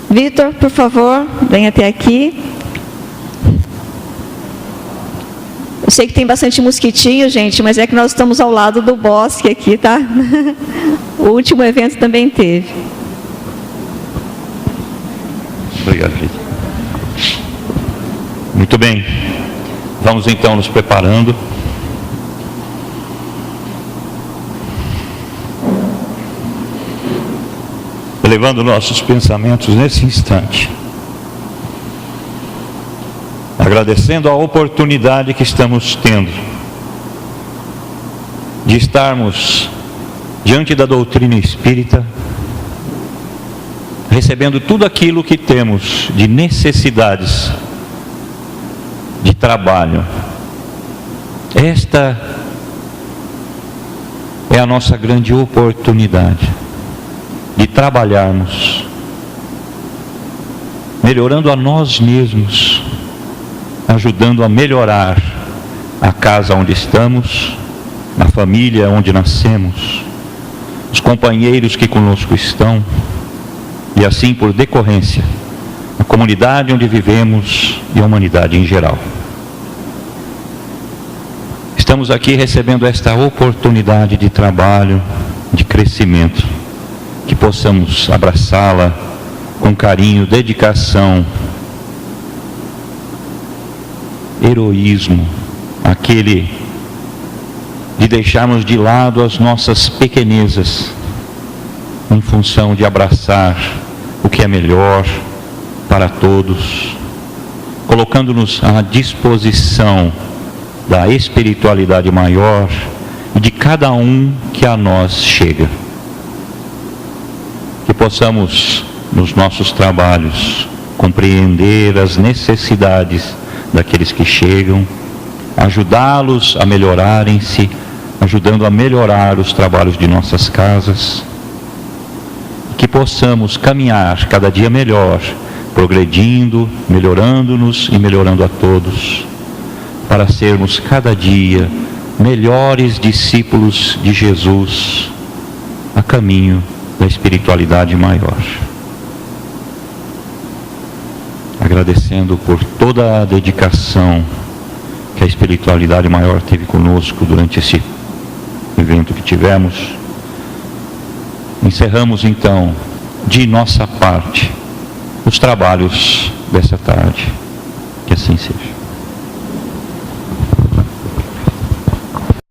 Vitor, por favor, venha até aqui. Eu sei que tem bastante mosquitinho, gente, mas é que nós estamos ao lado do bosque aqui, tá? O último evento também teve. Obrigado, Rita. Muito bem. Vamos então nos preparando. Elevando nossos pensamentos nesse instante. Agradecendo a oportunidade que estamos tendo de estarmos diante da doutrina espírita, recebendo tudo aquilo que temos de necessidades de trabalho. Esta é a nossa grande oportunidade de trabalharmos, melhorando a nós mesmos, ajudando a melhorar a casa onde estamos, a família onde nascemos, os companheiros que conosco estão, e assim por decorrência, a comunidade onde vivemos e a humanidade em geral. Estamos aqui recebendo esta oportunidade de trabalho, de crescimento, que possamos abraçá-la com carinho, dedicação, heroísmo, aquele de deixarmos de lado as nossas pequenezas em função de abraçar o que é melhor para todos, colocando-nos à disposição da espiritualidade maior e de cada um que a nós chega. Que possamos, nos nossos trabalhos, compreender as necessidades daqueles que chegam, ajudá-los a melhorarem-se, ajudando a melhorar os trabalhos de nossas casas, que possamos caminhar cada dia melhor, progredindo, melhorando-nos e melhorando a todos, para sermos cada dia melhores discípulos de Jesus, a caminho da espiritualidade maior. Agradecendo por toda a dedicação que a espiritualidade maior teve conosco durante esse evento que tivemos, encerramos então, de nossa parte, os trabalhos dessa tarde. Que assim seja.